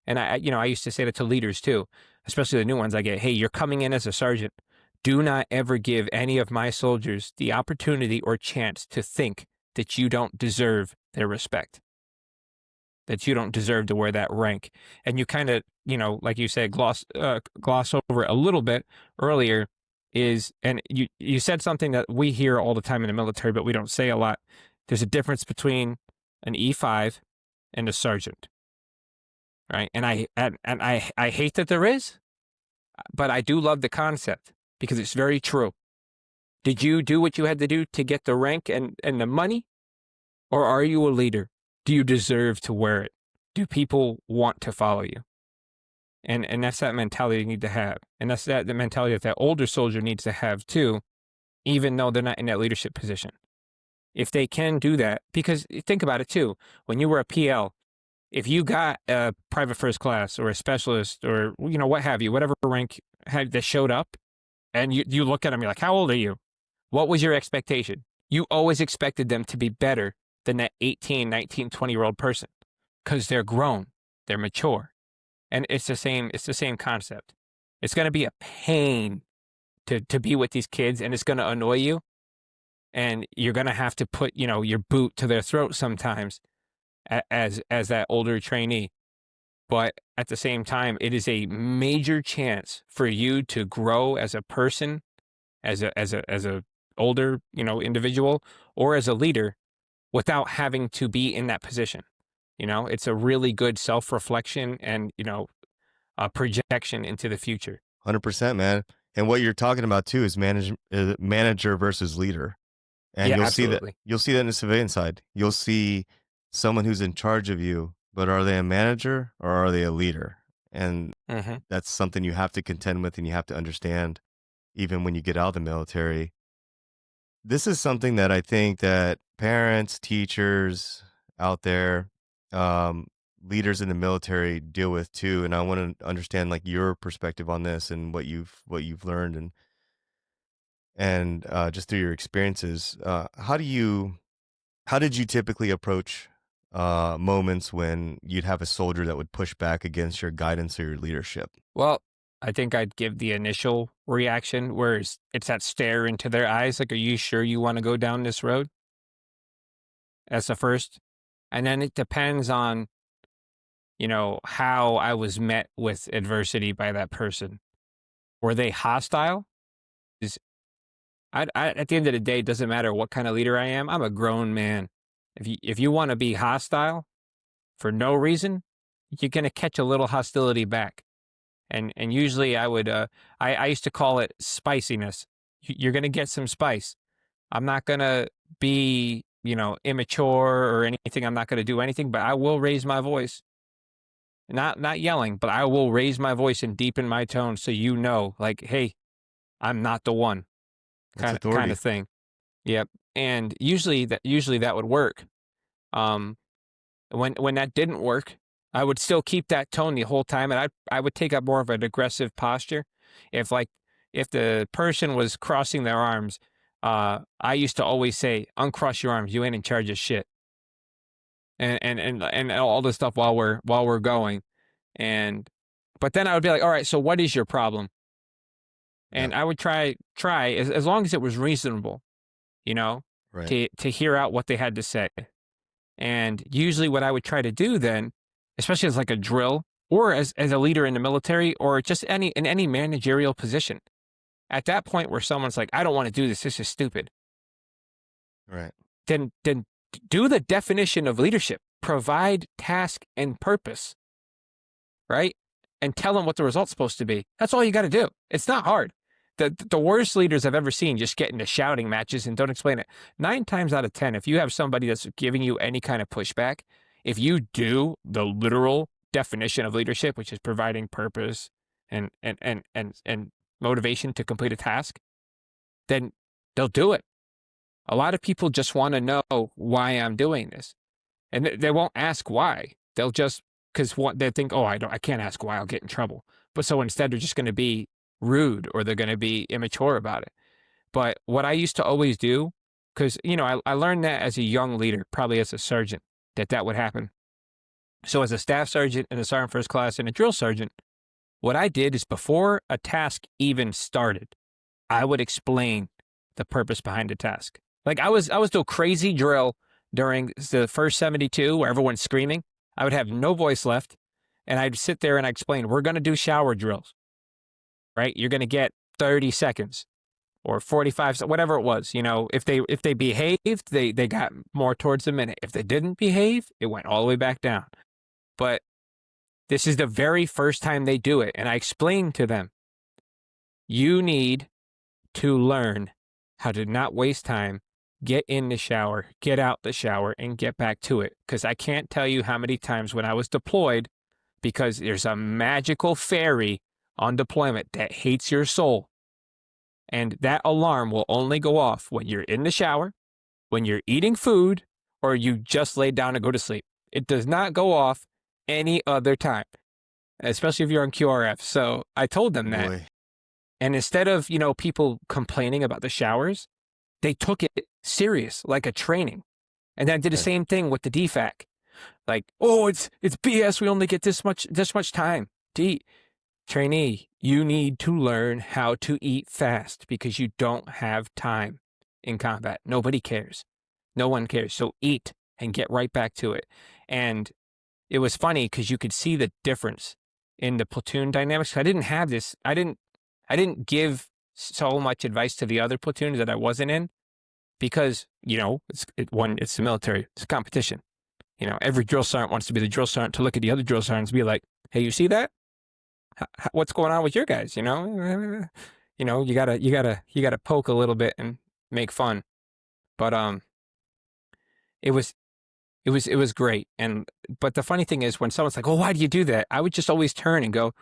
And I used to say that to leaders too, especially the new ones. I get, hey, you're coming in as a sergeant. Do not ever give any of my soldiers the opportunity or chance to think that you don't deserve their respect, that you don't deserve to wear that rank. And you kind of, like you said, gloss over a little bit earlier and you said something that we hear all the time in the military, but we don't say a lot. There's a difference between an E5 and a sergeant, right? And I hate that there is, but I do love the concept because it's very true. Did you do what you had to do to get the rank and the money? Or are you a leader? Do you deserve to wear it? Do people want to follow you? And that's that mentality you need to have. And that's the mentality that older soldier needs to have too, even though they're not in that leadership position. If they can do that, because think about it too, when you were a PL, if you got a private first class or a specialist or, what have you, whatever rank that showed up, and you look at them, you're like, how old are you? What was your expectation? You always expected them to be better than that 18, 19, 20-year-old person because they're grown, they're mature. And it's the same concept. It's going to be a pain to be with these kids, and it's going to annoy you. And you're going to have to put, your boot to their throat sometimes as that older trainee. But at the same time, it is a major chance for you to grow as a person, as a older, individual, or as a leader without having to be in that position. It's a really good self-reflection and, a projection into the future. 100%, man. And what you're talking about too is manager versus leader. And Yeah, you'll absolutely. see that in the civilian side. You'll see someone who's in charge of you, but are they a manager or are they a leader? And that's something you have to contend with and you have to understand even when you get out of the military. This is something that I think that parents, teachers out there, leaders in the military deal with too. And I want to understand like your perspective on this and what you've learned and just through your experiences. How did you typically approach moments when you'd have a soldier that would push back against your guidance or your leadership? Well, I think I'd give the initial reaction where it's that stare into their eyes. Like, are you sure you want to go down this road? That's the first. And then it depends on, how I was met with adversity by that person. Were they hostile? At the end of the day, it doesn't matter what kind of leader I am. I'm a grown man. If you want to be hostile for no reason, you're going to catch a little hostility back. And usually I would, I used to call it spiciness. You're going to get some spice. I'm not going to be, immature or anything. I'm not going to do anything, but I will raise my voice. Not yelling, but I will raise my voice and deepen my tone so like, hey, I'm not the one. Kind of thing. Yep. And usually that would work. When that didn't work, I would still keep that tone the whole time, and I would take up more of an aggressive posture. If the person was crossing their arms, I used to always say, "Uncross your arms. You ain't in charge of shit." And all this stuff while we're going, but then I would be like, "All right, so what is your problem?" And I would try as long as it was reasonable, Right. to hear out what they had to say. And usually what I would try to do then, especially as like a drill or as a leader in the military or just in any managerial position, at that point where someone's like, I don't want to do this, this is stupid. Right. Then do the definition of leadership, provide task and purpose, right? And tell them what the result's supposed to be. That's all you got to do. It's not hard. The worst leaders I've ever seen just get into shouting matches and don't explain it. 9 times out of 10, if you have somebody that's giving you any kind of pushback, if you do the literal definition of leadership, which is providing purpose and motivation to complete a task, then they'll do it. A lot of people just want to know why I'm doing this. And they won't ask why. They'll just, because they think, I can't ask why, I'll get in trouble. But so instead they're just going to be rude or they're going to be immature about it. But what I used to always do, because, I learned that as a young leader, probably as a sergeant, that would happen. So as a staff sergeant and a sergeant first class and a drill sergeant, what I did is before a task even started, I would explain the purpose behind the task. Like I was doing crazy drill during the first 72 where everyone's screaming. I would have no voice left and I'd sit there and I explain, we're going to do shower drills, right? You're going to get 30 seconds or 45, whatever it was. If they behaved, they got more towards a minute. If they didn't behave, it went all the way back down. But this is the very first time they do it. And I explained to them, you need to learn how to not waste time, get in the shower, get out the shower, and get back to it. Because I can't tell you how many times when I was deployed, because there's a magical fairy on deployment that hates your soul. And that alarm will only go off when you're in the shower, when you're eating food, or you just lay down to go to sleep. It does not go off any other time, especially if you're on QRF. So I told them that. Boy. And instead of, people complaining about the showers, they took it serious, like a training. And then I did the same thing with the DFAC. Like, it's BS. We only get this much time to eat. trainee, you need to learn how to eat fast because you don't have time in combat. Nobody cares. No one cares. So eat and get right back to it. And it was funny because you could see the difference in the platoon dynamics. I didn't have this. I didn't give so much advice to the other platoons that I wasn't in because, it's the military. It's a competition. Every drill sergeant wants to be the drill sergeant to look at the other drill sergeants and be like, hey, you see that? What's going on with your guys? You gotta poke a little bit and make fun. But it was great. But the funny thing is when someone's like, "Oh, why do you do that?" I would just always turn and go,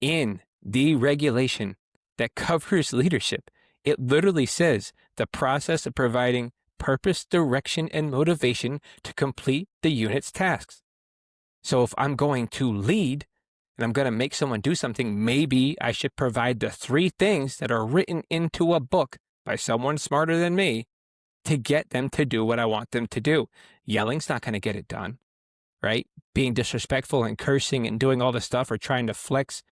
in the regulation that covers leadership, it literally says the process of providing purpose, direction, and motivation to complete the unit's tasks. So if I'm going to lead and I'm going to make someone do something, maybe I should provide the 3 things that are written into a book by someone smarter than me to get them to do what I want them to do. Yelling's not going to get it done, right? Being disrespectful and cursing and doing all this stuff or trying to flex.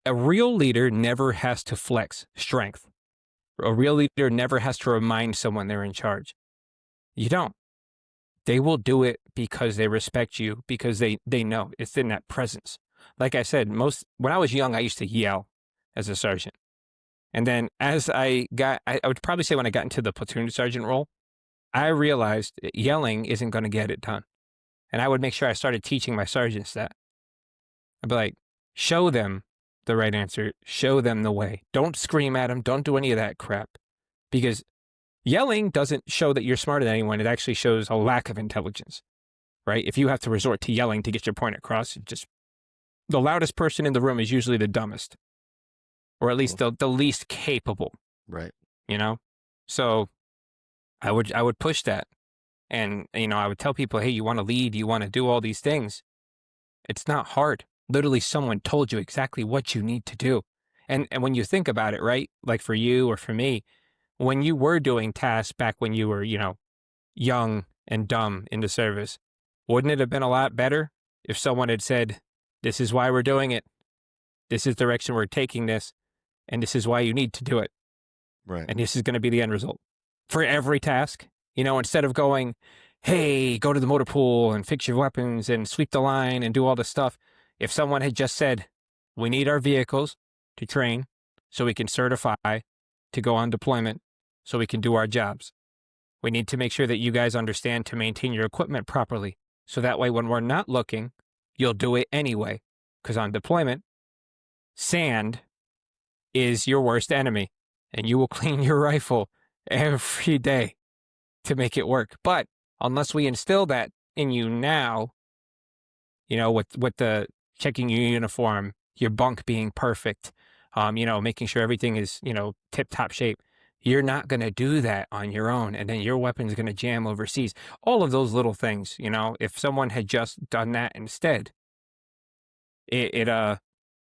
A real leader never has to flex strength. A real leader never has to remind someone they're in charge. You don't. They will do it because they respect you, because they know it's in that presence. Like I said, when I was young, I used to yell as a sergeant. And then as I would probably say when I got into the platoon sergeant role, I realized that yelling isn't going to get it done. And I would make sure I started teaching my sergeants that. I'd be like, show them the right answer. Show them the way. Don't scream at them. Don't do any of that crap. Because yelling doesn't show that you're smarter than anyone. It actually shows a lack of intelligence, right? If you have to resort to yelling to get your point across, the loudest person in the room is usually the dumbest, or at least the least capable. Right. So I would push that. And, I would tell people, hey, you want to lead, you want to do all these things. It's not hard. Literally, someone told you exactly what you need to do. And when you think about it, right, like for you or for me, when you were doing tasks back when you were, young and dumb in the service, wouldn't it have been a lot better if someone had said, this is why we're doing it, this is the direction we're taking this, and this is why you need to do it. Right. And this is going to be the end result for every task, instead of going, hey, go to the motor pool and fix your weapons and sweep the line and do all this stuff. If someone had just said, we need our vehicles to train so we can certify to go on deployment so we can do our jobs. We need to make sure that you guys understand to maintain your equipment properly. So that way, when we're not looking, you'll do it anyway. Because on deployment, sand is your worst enemy. And you will clean your rifle every day to make it work. But unless we instill that in you now, with the checking your uniform, your bunk being perfect, making sure everything is, tip-top shape, you're not going to do that on your own. And then your weapon's going to jam overseas. All of those little things, if someone had just done that instead, it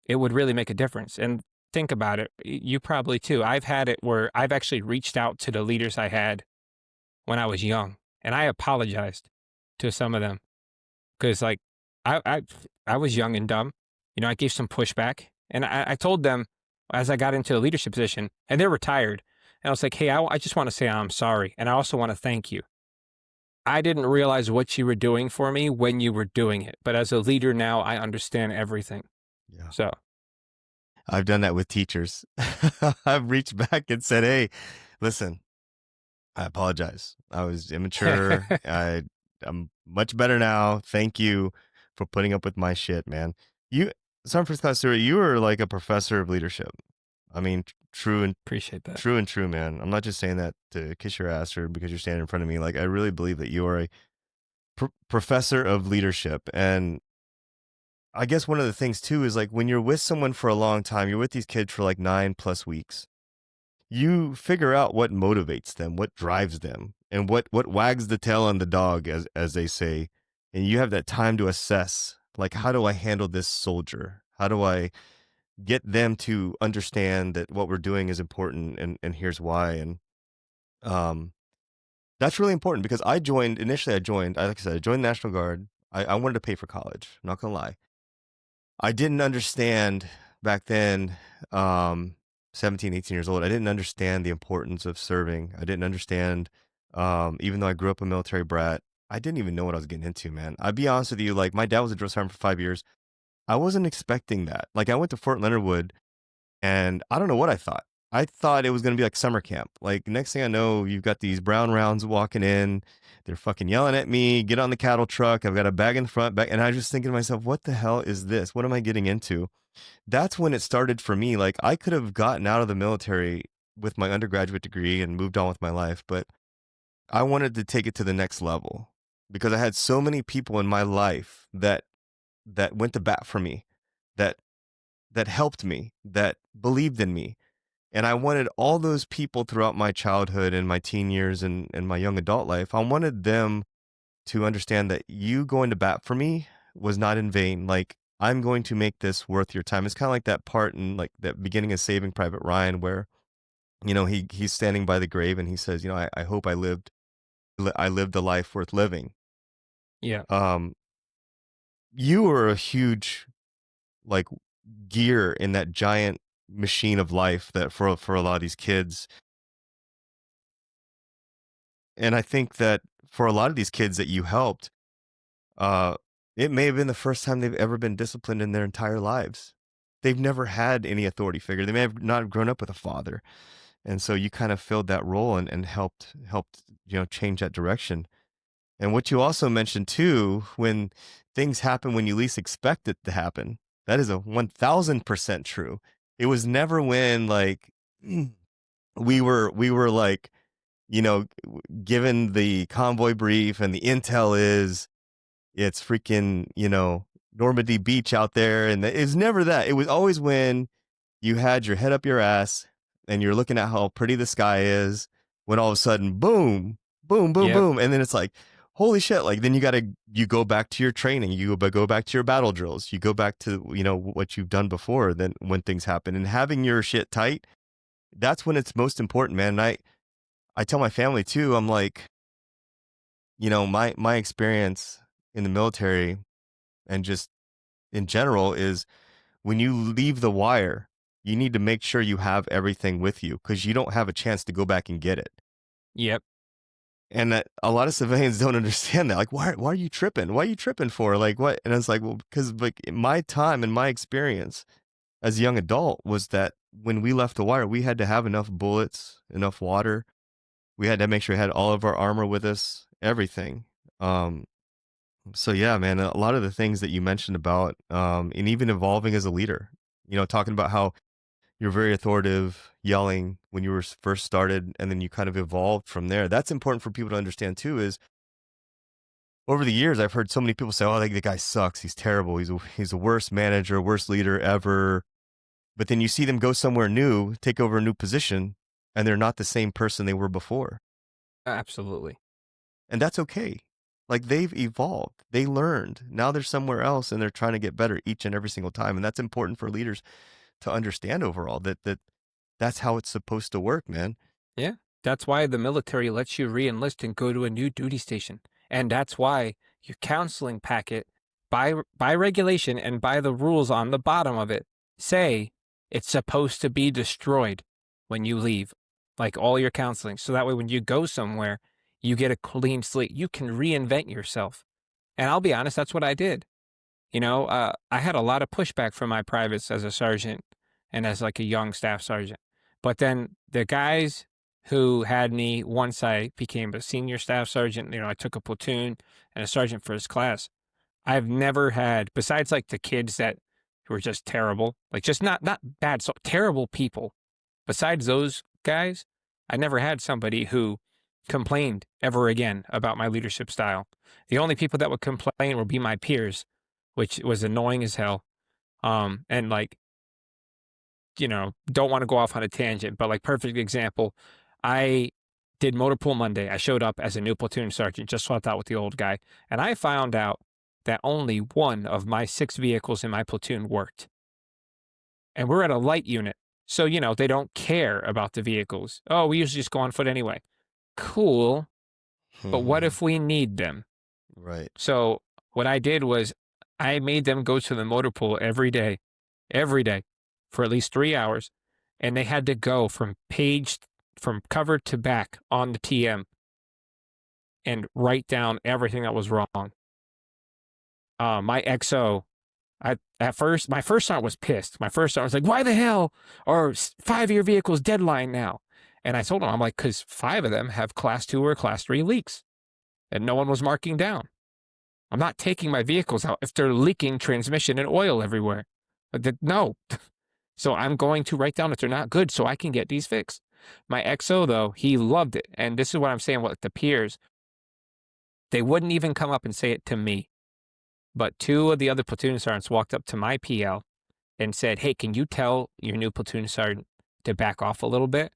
would really make a difference. And think about it. You probably too. I've had it where I've actually reached out to the leaders I had when I was young, and I apologized to some of them because, like, I was young and dumb. I gave some pushback, and I told them as I got into a leadership position, and they're retired. And I was like, hey, I just want to say I'm sorry, and I also want to thank you. I didn't realize what you were doing for me when you were doing it, but as a leader now, I understand everything. Yeah. So I've done that with teachers. I've reached back and said, hey, listen, I apologize. I was immature. I'm much better now. Thank you for putting up with my shit, man. First Class Stewart, you are like a professor of leadership. I mean, appreciate that. True, man. I'm not just saying that to kiss your ass or because you're standing in front of me. Like, I really believe that you are a professor of leadership. And I guess one of the things too is like when you're with someone for a long time, you're with these kids for like 9+ weeks. You figure out what motivates them, what drives them, and what wags the tail on the dog, as they say. And you have that time to assess, like, how do I handle this soldier? How do I get them to understand that what we're doing is important and here's why? And that's really important because I joined the National Guard. I wanted to pay for college. I'm not going to lie. I didn't understand back then, um, 17, 18 years old, I didn't understand the importance of serving. I didn't understand, even though I grew up a military brat, I didn't even know what I was getting into, man. I'd be honest with you, like my dad was a drill sergeant for 5 years. I wasn't expecting that. Like I went to Fort Leonard Wood and I don't know what I thought. I thought it was going to be like summer camp. Like next thing I know, you've got these brown rounds walking in. They're fucking yelling at me, get on the cattle truck. I've got a bag in the front, back. And I was just thinking to myself, what the hell is this? What am I getting into? That's when it started for me. Like I could have gotten out of the military with my undergraduate degree and moved on with my life, but I wanted to take it to the next level because I had so many people in my life that went to bat for me, that that helped me, that believed in me. And I wanted all those people throughout my childhood and my teen years and my young adult life, I wanted them to understand that you going to bat for me was not in vain. Like, I'm going to make this worth your time. It's kind of like that part in like that beginning of Saving Private Ryan where, he's standing by the grave and he says, I hope I lived a life worth living. Yeah. You were a huge like gear in that giant machine of life that for a lot of these kids. And I think that for a lot of these kids that you helped, uh, it may have been the first time they've ever been disciplined in their entire lives. They've never had any authority figure. They may have not have grown up with a father. And so you kind of filled that role and helped, change that direction. And what you also mentioned too, when things happen when you least expect it to happen, that is a 1000% true. It was never when like we were like, given the convoy brief and the intel is it's freaking, Normandy Beach out there. And it's never that. It was always when you had your head up your ass and you're looking at how pretty the sky is when all of a sudden, boom, boom, boom, Yep. boom. And then it's like, holy shit. Like, then you go back to your training, you go back to your battle drills, you go back to, what you've done before then when things happen and having your shit tight. That's when it's most important, man. And I tell my family too, I'm like, my experience in the military and just in general is when you leave the wire, you need to make sure you have everything with you because you don't have a chance to go back and get it. Yep. And that a lot of civilians don't understand that. Like, why are you tripping? Why are you tripping for? Like, what? And it's like, well, because like my time and my experience as a young adult was that when we left the wire, we had to have enough bullets, enough water. We had to make sure we had all of our armor with us, everything. So yeah, man, a lot of the things that you mentioned about, and even evolving as a leader, talking about how you're very authoritative, yelling when you were first started, and then you kind of evolved from there. That's important for people to understand too, is over the years, I've heard so many people say, oh, the guy sucks. He's terrible. He's the worst manager, worst leader ever. But then you see them go somewhere new, take over a new position, and they're not the same person they were before. Absolutely. And that's okay. Like they've evolved, they learned. Now they're somewhere else and they're trying to get better each and every single time. And that's important for leaders to understand overall that's how it's supposed to work, man. Yeah. That's why the military lets you re-enlist and go to a new duty station. And that's why your counseling packet, by regulation and by the rules on the bottom of it, say it's supposed to be destroyed when you leave, like all your counseling. So that way when you go somewhere, you get a clean slate. You can reinvent yourself. And I'll be honest, that's what I did. I had a lot of pushback from my privates as a sergeant and as like a young staff sergeant. But then the guys who had me once I became a senior staff sergeant, I took a platoon and a sergeant first class. I've never had, besides like the kids that were just terrible, like just not bad, so terrible people. Besides those guys, I never had somebody who complained ever again about my leadership style. The only people that would complain would be my peers, which was annoying as hell. And like, don't want to go off on a tangent, but like perfect example, I did motor pool Monday. I showed up as a new platoon sergeant, just swapped out with the old guy. And I found out that only one of my 6 vehicles in my platoon worked. And we're at a light unit. So, they don't care about the vehicles. Oh, we usually just go on foot anyway. Cool. But what if we need them? Right. So what I did was I made them go to the motor pool every day. Every day. for at least 3 hours, and they had to go from cover to back on the TM and write down everything that was wrong. My XO, at first, my first sergeant was pissed. My first sergeant was like, why the hell are 5 of your vehicles deadline now? And I told him, I'm like, because 5 of them have class 2 or class 3 leaks, and no one was marking down. I'm not taking my vehicles out if they're leaking transmission and oil everywhere. No. So I'm going to write down if they're not good so I can get these fixed. My XO, though, he loved it. And this is what I'm saying with the peers. They wouldn't even come up and say it to me. But 2 of the other platoon sergeants walked up to my PL and said, hey, can you tell your new platoon sergeant to back off a little bit?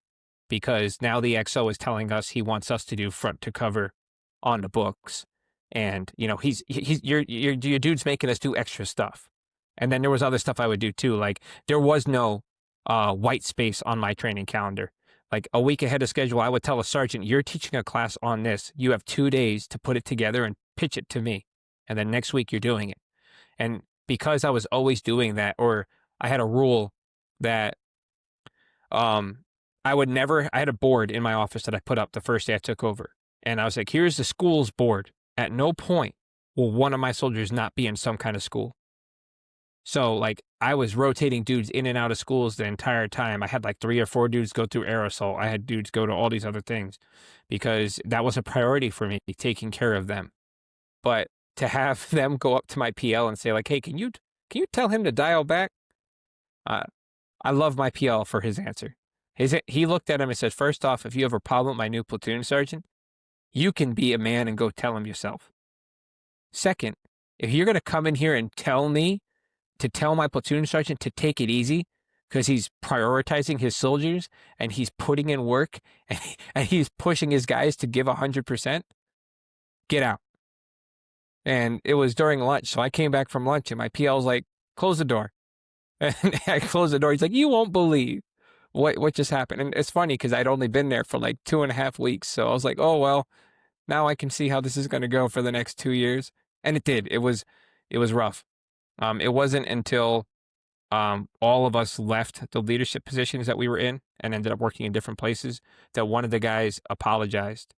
Because now the XO is telling us he wants us to do front to cover on the books. And, you know, your dude's making us do extra stuff. And then there was other stuff I would do too. Like there was no white space on my training calendar. Like a week ahead of schedule, I would tell a sergeant, you're teaching a class on this. You have 2 days to put it together and pitch it to me. And then next week you're doing it. And because I was always doing that, or I had a rule that I had a board in my office that I put up the first day I took over. And I was like, here's the school's board. At no point will one of my soldiers not be in some kind of school. So like I was rotating dudes in and out of schools the entire time. I had like 3 or 4 dudes go through aerosol. I had dudes go to all these other things because that was a priority for me, taking care of them. But to have them go up to my PL and say like, hey, can you tell him to dial back? I love my PL for his answer. He looked at him and said, first off, if you have a problem with my new platoon sergeant, you can be a man and go tell him yourself. Second, if you're going to come in here and tell me to tell my platoon sergeant to take it easy because he's prioritizing his soldiers and he's putting in work and he's pushing his guys to give 100%, get out. And it was during lunch, so I came back from lunch and my PL was like, close the door. And I closed the door. He's like, you won't believe what just happened. And it's funny because I'd only been there for like 2.5 weeks. So I was like, oh, well, now I can see how this is going to go for the next 2 years. And it did. It was rough. It wasn't until all of us left the leadership positions that we were in and ended up working in different places that one of the guys apologized.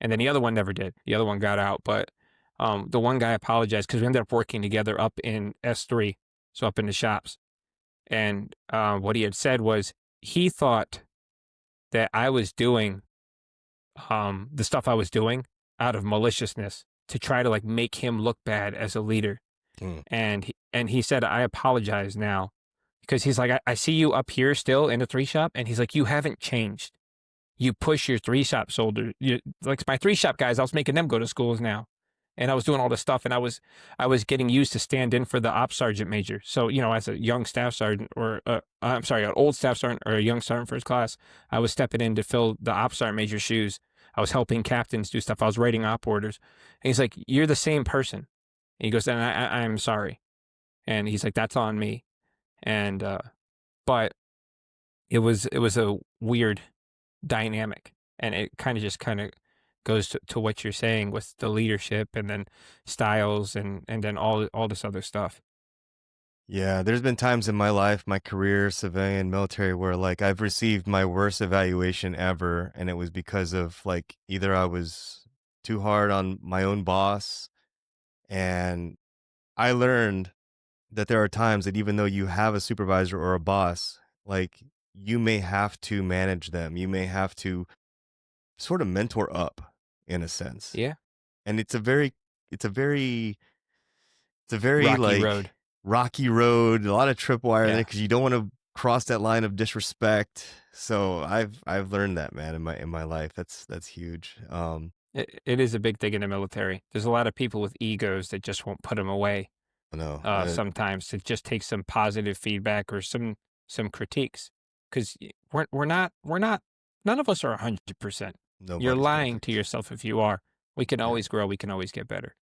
And then the other one never did. The other one got out. But the one guy apologized because we ended up working together up in S3, so up in the shops. And what he had said was he thought that I was doing the stuff I was doing out of maliciousness to try to like make him look bad as a leader. And he said, I apologize now because he's like, I see you up here still in the 3 shop. And he's like, you haven't changed. You push your 3 shop soldiers. Like my 3 shop guys, I was making them go to schools now. And I was doing all this stuff, and I was getting used to stand in for the ops sergeant major. So, you know, as a young staff sergeant or an old staff sergeant or a young sergeant first class, I was stepping in to fill the ops sergeant major shoes. I was helping captains do stuff. I was writing op orders. And he's like, you're the same person. And he goes, and I'm sorry. And he's like, that's on me. And, but it was a weird dynamic, and it kind of goes to what you're saying with the leadership and then styles and then all this other stuff. Yeah, there's been times in my life, my career, civilian, military, where like I've received my worst evaluation ever, and it was because of like either I was too hard on my own boss, and I learned that there are times that even though you have a supervisor or a boss, like you may have to manage them. You may have to sort of mentor up in a sense. Yeah. And it's a very Rocky like road. rocky road, a lot of tripwire Yeah. there because you don't want to cross that line of disrespect. So I've learned that, man, in my life. That's huge. It is a big thing in the military. There's a lot of people with egos that just won't put them away. No, Sometimes to just take some positive feedback or some critiques, because we're not none of us are 100%. You're lying to yourself if you are. We can always grow. We can always get better.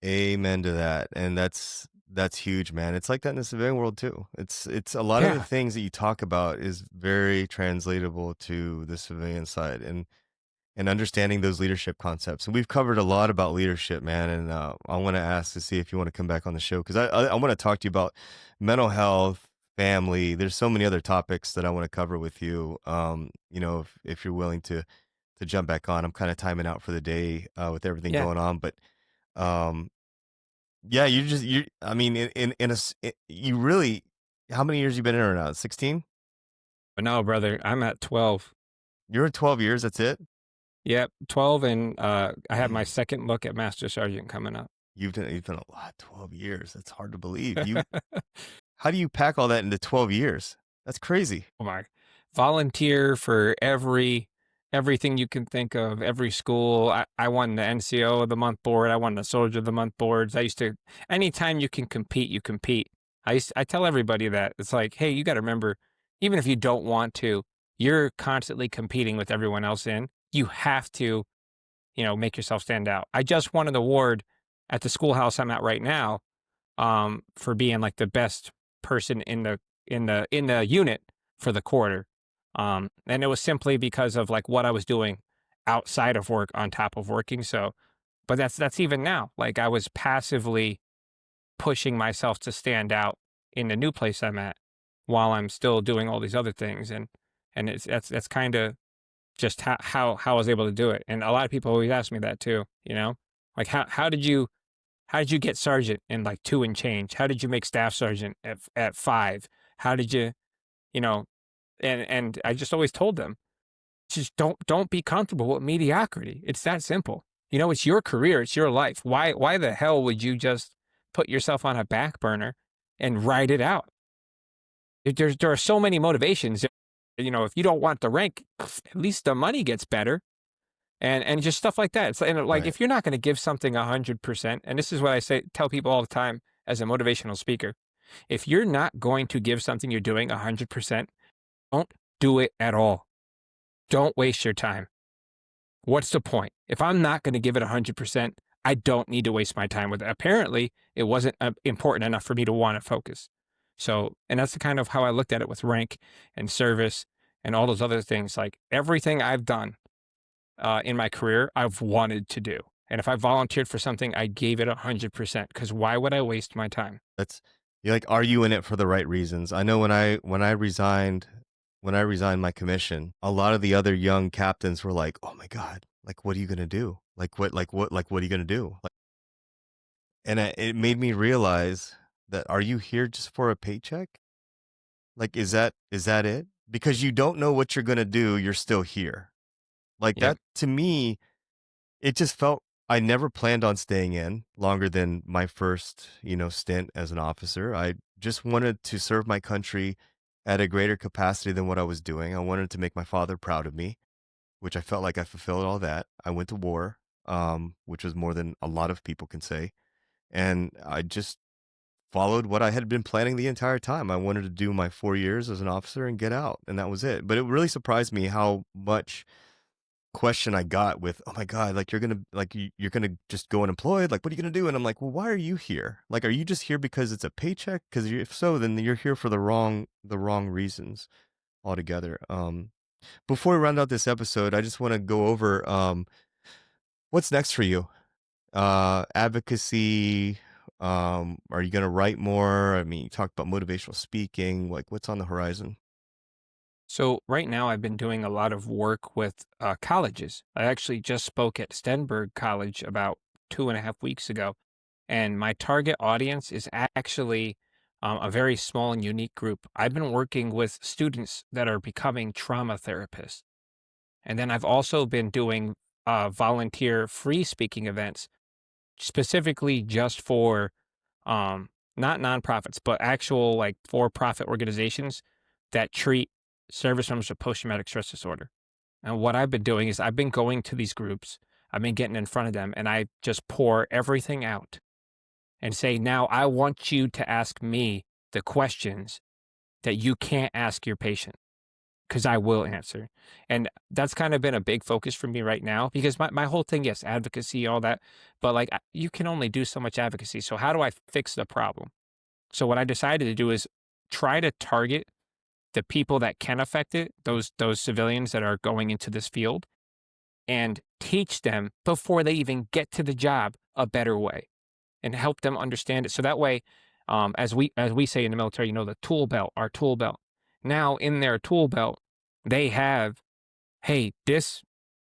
Amen to that. And that's huge, man. It's like that in the civilian world too. It's a lot of the things that you talk about is very translatable to the civilian side and understanding those leadership concepts. And we've covered a lot about leadership, man. And I want to ask to see if you want to come back on the show because I want to talk to you about mental health family. There's so many other topics that I want to cover with you. If you're willing to jump back on, I'm kind of timing out for the day with everything Yeah. going on. But um, yeah, I mean, you really, how many years you been in or now? 16? But no, brother, I'm at 12. You're at 12 years. That's it. Yep, 12, and I have my Dang, second look at Master Sergeant coming up. you've done a lot. 12 years. That's hard to believe. How do you pack all that into 12 years? That's crazy. Oh my. Volunteer for everything you can think of, every school. I won the NCO of the month board. I won the Soldier of the Month boards. I used to anytime you can compete, you compete. I tell everybody that. It's like, hey, you gotta remember, even if you don't want to, you're constantly competing with everyone else in. You have to, make yourself stand out. I just won an award at the schoolhouse I'm at right now, for being like the best person in the unit for the quarter. And it was simply because of like what I was doing outside of work on top of working. So, but that's even now. Like I was passively pushing myself to stand out in the new place I'm at while I'm still doing all these other things. And that's kind of just how I was able to do it. And a lot of people always ask me that too, like how did you get sergeant in like 2 and change? How did you make staff sergeant at 5? How did you, you know, and I just always told them, just don't be comfortable with mediocrity. It's that simple. It's your career, it's your life. Why the hell would you just put yourself on a back burner and ride it out? There are so many motivations. If you don't want the rank, at least the money gets better. And just stuff like that. Like Right. if you're not going to give something 100%, and this is what tell people all the time as a motivational speaker, if you're not going to give something you're doing 100%, don't do it at all. Don't waste your time. What's the point? If I'm not going to give it 100%, I don't need to waste my time with it. Apparently, it wasn't important enough for me to want to focus. So, and that's the kind of how I looked at it with rank and service and all those other things. Like everything I've done in my career, I've wanted to do. And if I volunteered for something, I gave it 100% because why would I waste my time? That's you're like, are you in it for the right reasons? I know when I resigned my commission, a lot of the other young captains were like, "Oh my God, like what are you gonna do? Like what are you gonna do?" It made me realize that are you here just for a paycheck? Like, is that it? Because you don't know what you're gonna do, you're still here. Like Yep. that to me, it just felt I never planned on staying in longer than my first, stint as an officer. I just wanted to serve my country at a greater capacity than what I was doing. I wanted to make my father proud of me, which I felt like I fulfilled all that. I went to war, which was more than a lot of people can say. And I just followed what I had been planning the entire time. I wanted to do my 4 years as an officer and get out, and that was it. But it really surprised me how much question I got with, "Oh my God, like you're gonna just go unemployed? Like, what are you gonna do?" And I'm like, "Well, why are you here? Like, are you just here because it's a paycheck? Because if so, then you're here for the wrong reasons altogether." Before we round out this episode, I just want to go over what's next for you. Advocacy. Are you gonna write more? I mean, you talked about motivational speaking. Like, what's on the horizon? So right now I've been doing a lot of work with colleges. I actually just spoke at Stenberg College about 2.5 weeks ago. And my target audience is actually a very small and unique group. I've been working with students that are becoming trauma therapists. And then I've also been doing volunteer free speaking events specifically just for not nonprofits, but actual like for profit organizations that treat service members with post traumatic stress disorder. And what I've been doing is I've been going to these groups, I've been getting in front of them, and I just pour everything out and say, now I want you to ask me the questions that you can't ask your patient because I will answer. And that's kind of been a big focus for me right now because my whole thing, yes, advocacy, all that, but like you can only do so much advocacy. So how do I fix the problem? So what I decided to do is try to target the people that can affect it, those civilians that are going into this field, and teach them before they even get to the job a better way and help them understand it. So that way As we say in the military, the tool belt, our tool belt. Now in their tool belt, they have, hey, this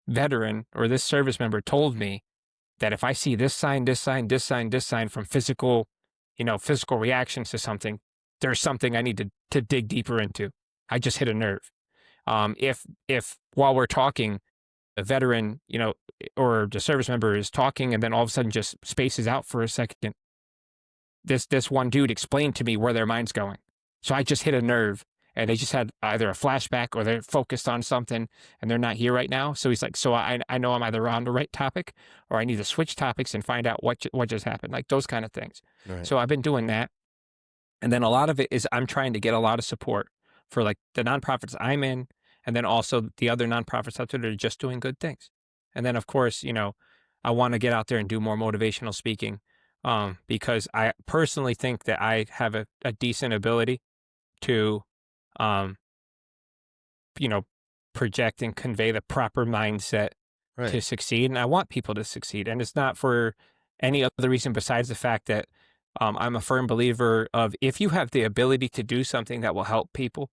veteran or this service member told me that if I see this sign, this sign, this sign, this sign from physical reactions to something, there's something I need to dig deeper into. I just hit a nerve. If while we're talking, a veteran, or the service member is talking and then all of a sudden just spaces out for a second, this one dude explained to me where their mind's going. So I just hit a nerve and they just had either a flashback or they're focused on something and they're not here right now. So he's like, so I know I'm either on the right topic or I need to switch topics and find out what just happened, like those kind of things. Right. So I've been doing that. And then a lot of it is I'm trying to get a lot of support for like the nonprofits I'm in, and then also the other nonprofits out there that are just doing good things. And then of course, I want to get out there and do more motivational speaking, because I personally think that I have a decent ability to, um, you know, project and convey the proper mindset Right. to succeed. And I want people to succeed. And it's not for any other reason besides the fact that I'm a firm believer of if you have the ability to do something that will help people,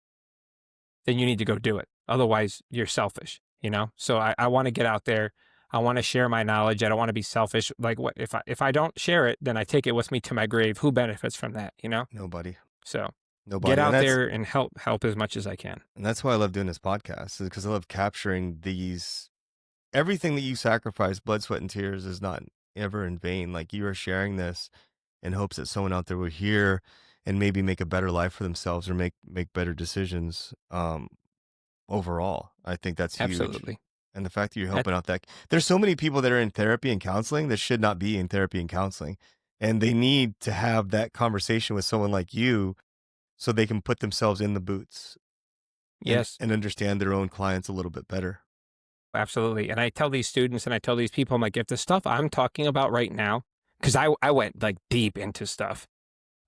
then you need to go do it. Otherwise, you're selfish, So I want to get out there. I want to share my knowledge. I don't want to be selfish. Like what if I don't share it, then I take it with me to my grave. Who benefits from that, Nobody. So get Nobody. out there and help as much as I can. And that's why I love doing this podcast, is because I love capturing everything that you sacrifice, blood, sweat, and tears is not ever in vain. Like, you are sharing this in hopes that someone out there will hear and maybe make a better life for themselves or make better decisions. Overall, I think that's huge. Absolutely. And the fact that you're helping out there's so many people that are in therapy and counseling that should not be in therapy and counseling. And they need to have that conversation with someone like you so they can put themselves in the boots Yes, and understand their own clients a little bit better. absolutely. And I tell these students and I tell these people, I'm like, if the stuff I'm talking about right now, because I went like deep into stuff.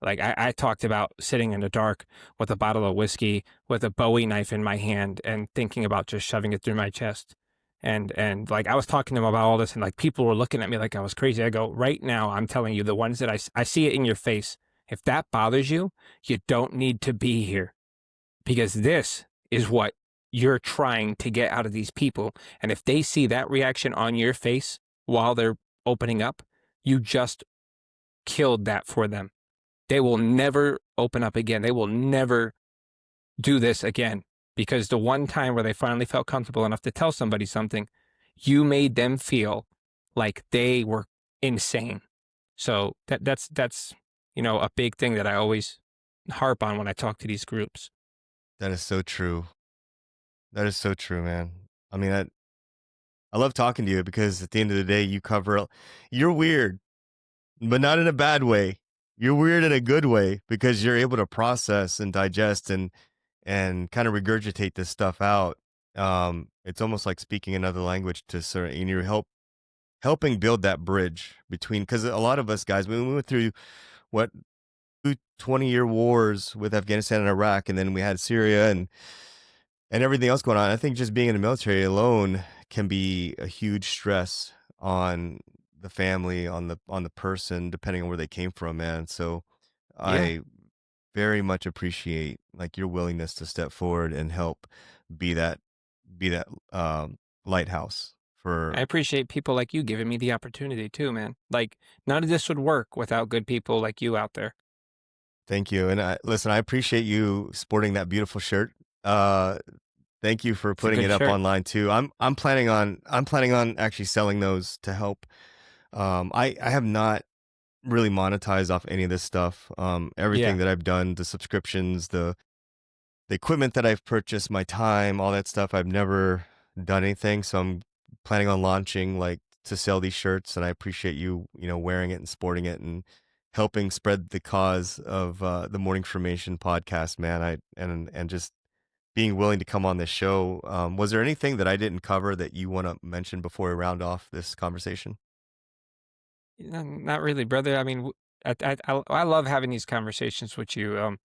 Like I talked about sitting in the dark with a bottle of whiskey with a Bowie knife in my hand and thinking about just shoving it through my chest. And like I was talking to them about all this and like people were looking at me like I was crazy. I go, right now, I'm telling you, the ones that I see it in your face. If that bothers you, you don't need to be here because this is what you're trying to get out of these people. And if they see that reaction on your face while they're opening up, you just killed that for them. They will never open up again. They will never do this again because the one time where they finally felt comfortable enough to tell somebody something, you made them feel like they were insane. So that's a big thing that I always harp on when I talk to these groups. That is so true. That is so true, man. I mean, I love talking to you because at the end of the day, you're weird, but not in a bad way. You're weird in a good way because you're able to process and digest and kind of regurgitate this stuff out. It's almost like speaking another language to certain, and you're helping build that bridge between, because a lot of us guys, we went through what 20-year wars with Afghanistan and Iraq, and then we had Syria and everything else going on. I think just being in the military alone can be a huge stress on the family, on the person, depending on where they came from, man. So Yeah. I very much appreciate like your willingness to step forward and help be that lighthouse for. I appreciate people like you giving me the opportunity too, man. Like none of this would work without good people like you out there. Thank you. And listen, I appreciate you sporting that beautiful shirt. Thank you for It's a putting good it up shirt. online too. I'm planning on actually selling those to help. I have not really monetized off any of this stuff. Everything Yeah. that I've done, the subscriptions, the equipment that I've purchased, my time, all that stuff, I've never done anything. So I'm planning on launching like to sell these shirts, and I appreciate you, wearing it and sporting it and helping spread the cause of the Morning Formation podcast, man. And just being willing to come on this show. Was there anything that I didn't cover that you want to mention before we round off this conversation? Not really, brother. I mean, I love having these conversations with you.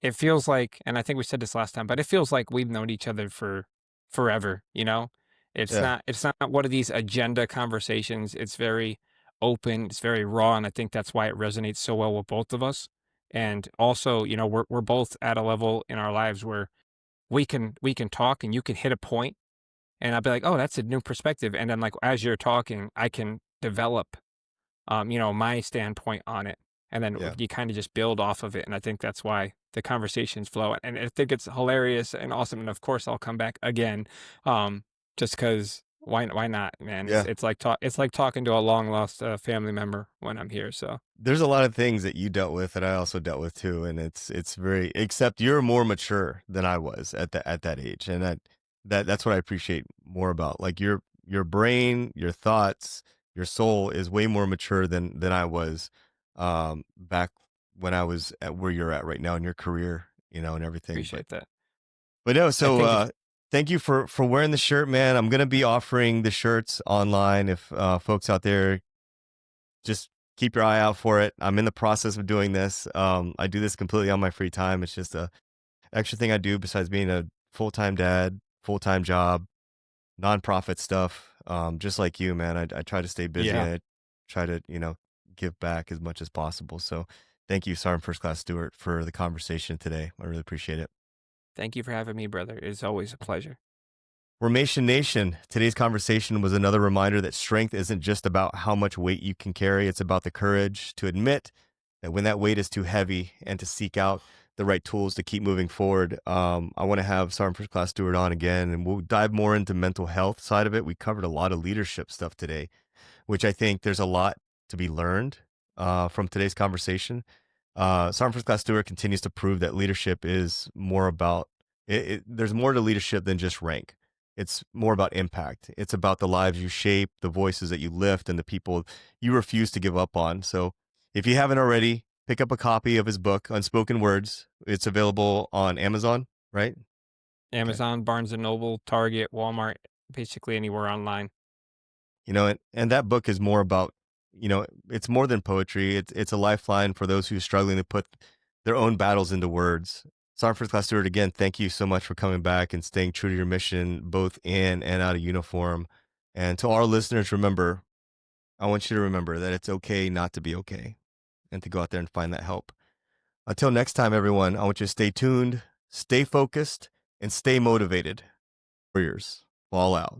It feels like, and I think we said this last time, but it feels like we've known each other for forever. It's Yeah. not one of these agenda conversations. It's very open. It's very raw, and I think that's why it resonates so well with both of us. And also, you know, we're both at a level in our lives where we can talk and you can hit a point and I'll be like, "Oh, that's a new perspective." And then like as you're talking, I can develop you know, my standpoint on it. And then Yeah. you kind of just build off of it. And I think that's why the conversations flow. And I think it's hilarious and awesome. And of course I'll come back again. Just because why not, man? Yeah. It's like talking to a long lost family member when I'm here. So There's a lot of things that you dealt with that I also dealt with too, and it's very, except you're more mature than I was at that age, and that's what I appreciate more about, like, your brain, your thoughts, your soul is way more mature than I was back when I was at where you're at right now in your career, and everything. But appreciate that. no, I so think if thank you for wearing the shirt, man. I'm gonna be offering the shirts online if folks out there just keep your eye out for it. I'm in the process of doing this. I do this completely on my free time. It's just a extra thing I do besides being a full-time dad, full-time job, nonprofit stuff. Just like you, man. I try to stay busy yeah. and I try to, give back as much as possible. So thank you, Sergeant First Class Stewart, for the conversation today. I really appreciate it. Thank you for having me, brother. It's always a pleasure. Formation Nation, today's conversation was another reminder that strength isn't just about how much weight you can carry. It's about the courage to admit that when that weight is too heavy and to seek out the right tools to keep moving forward. I want to have Sergeant First Class Stewart on again, and we'll dive more into mental health side of it. We covered a lot of leadership stuff today, which I think there's a lot to be learned from today's conversation. Sergeant First Class Stewart continues to prove that leadership is more about there's more to leadership than just rank. It's more about impact. It's about the lives you shape, the voices that you lift, and the people you refuse to give up on. So if you haven't already, pick up a copy of his book, Unspoken Words. It's available on Amazon, right? Okay. Amazon, Barnes and Noble, Target, Walmart, basically anywhere online. And that book is more about, it's more than poetry. It's a lifeline for those who are struggling to put their own battles into words. Sergeant First Class Stewart, again, thank you so much for coming back and staying true to your mission, both in and out of uniform. And to our listeners, remember, I want you to remember that it's okay not to be okay and to go out there and find that help. Until next time, everyone, I want you to stay tuned, stay focused, and stay motivated. Warriors, fall out.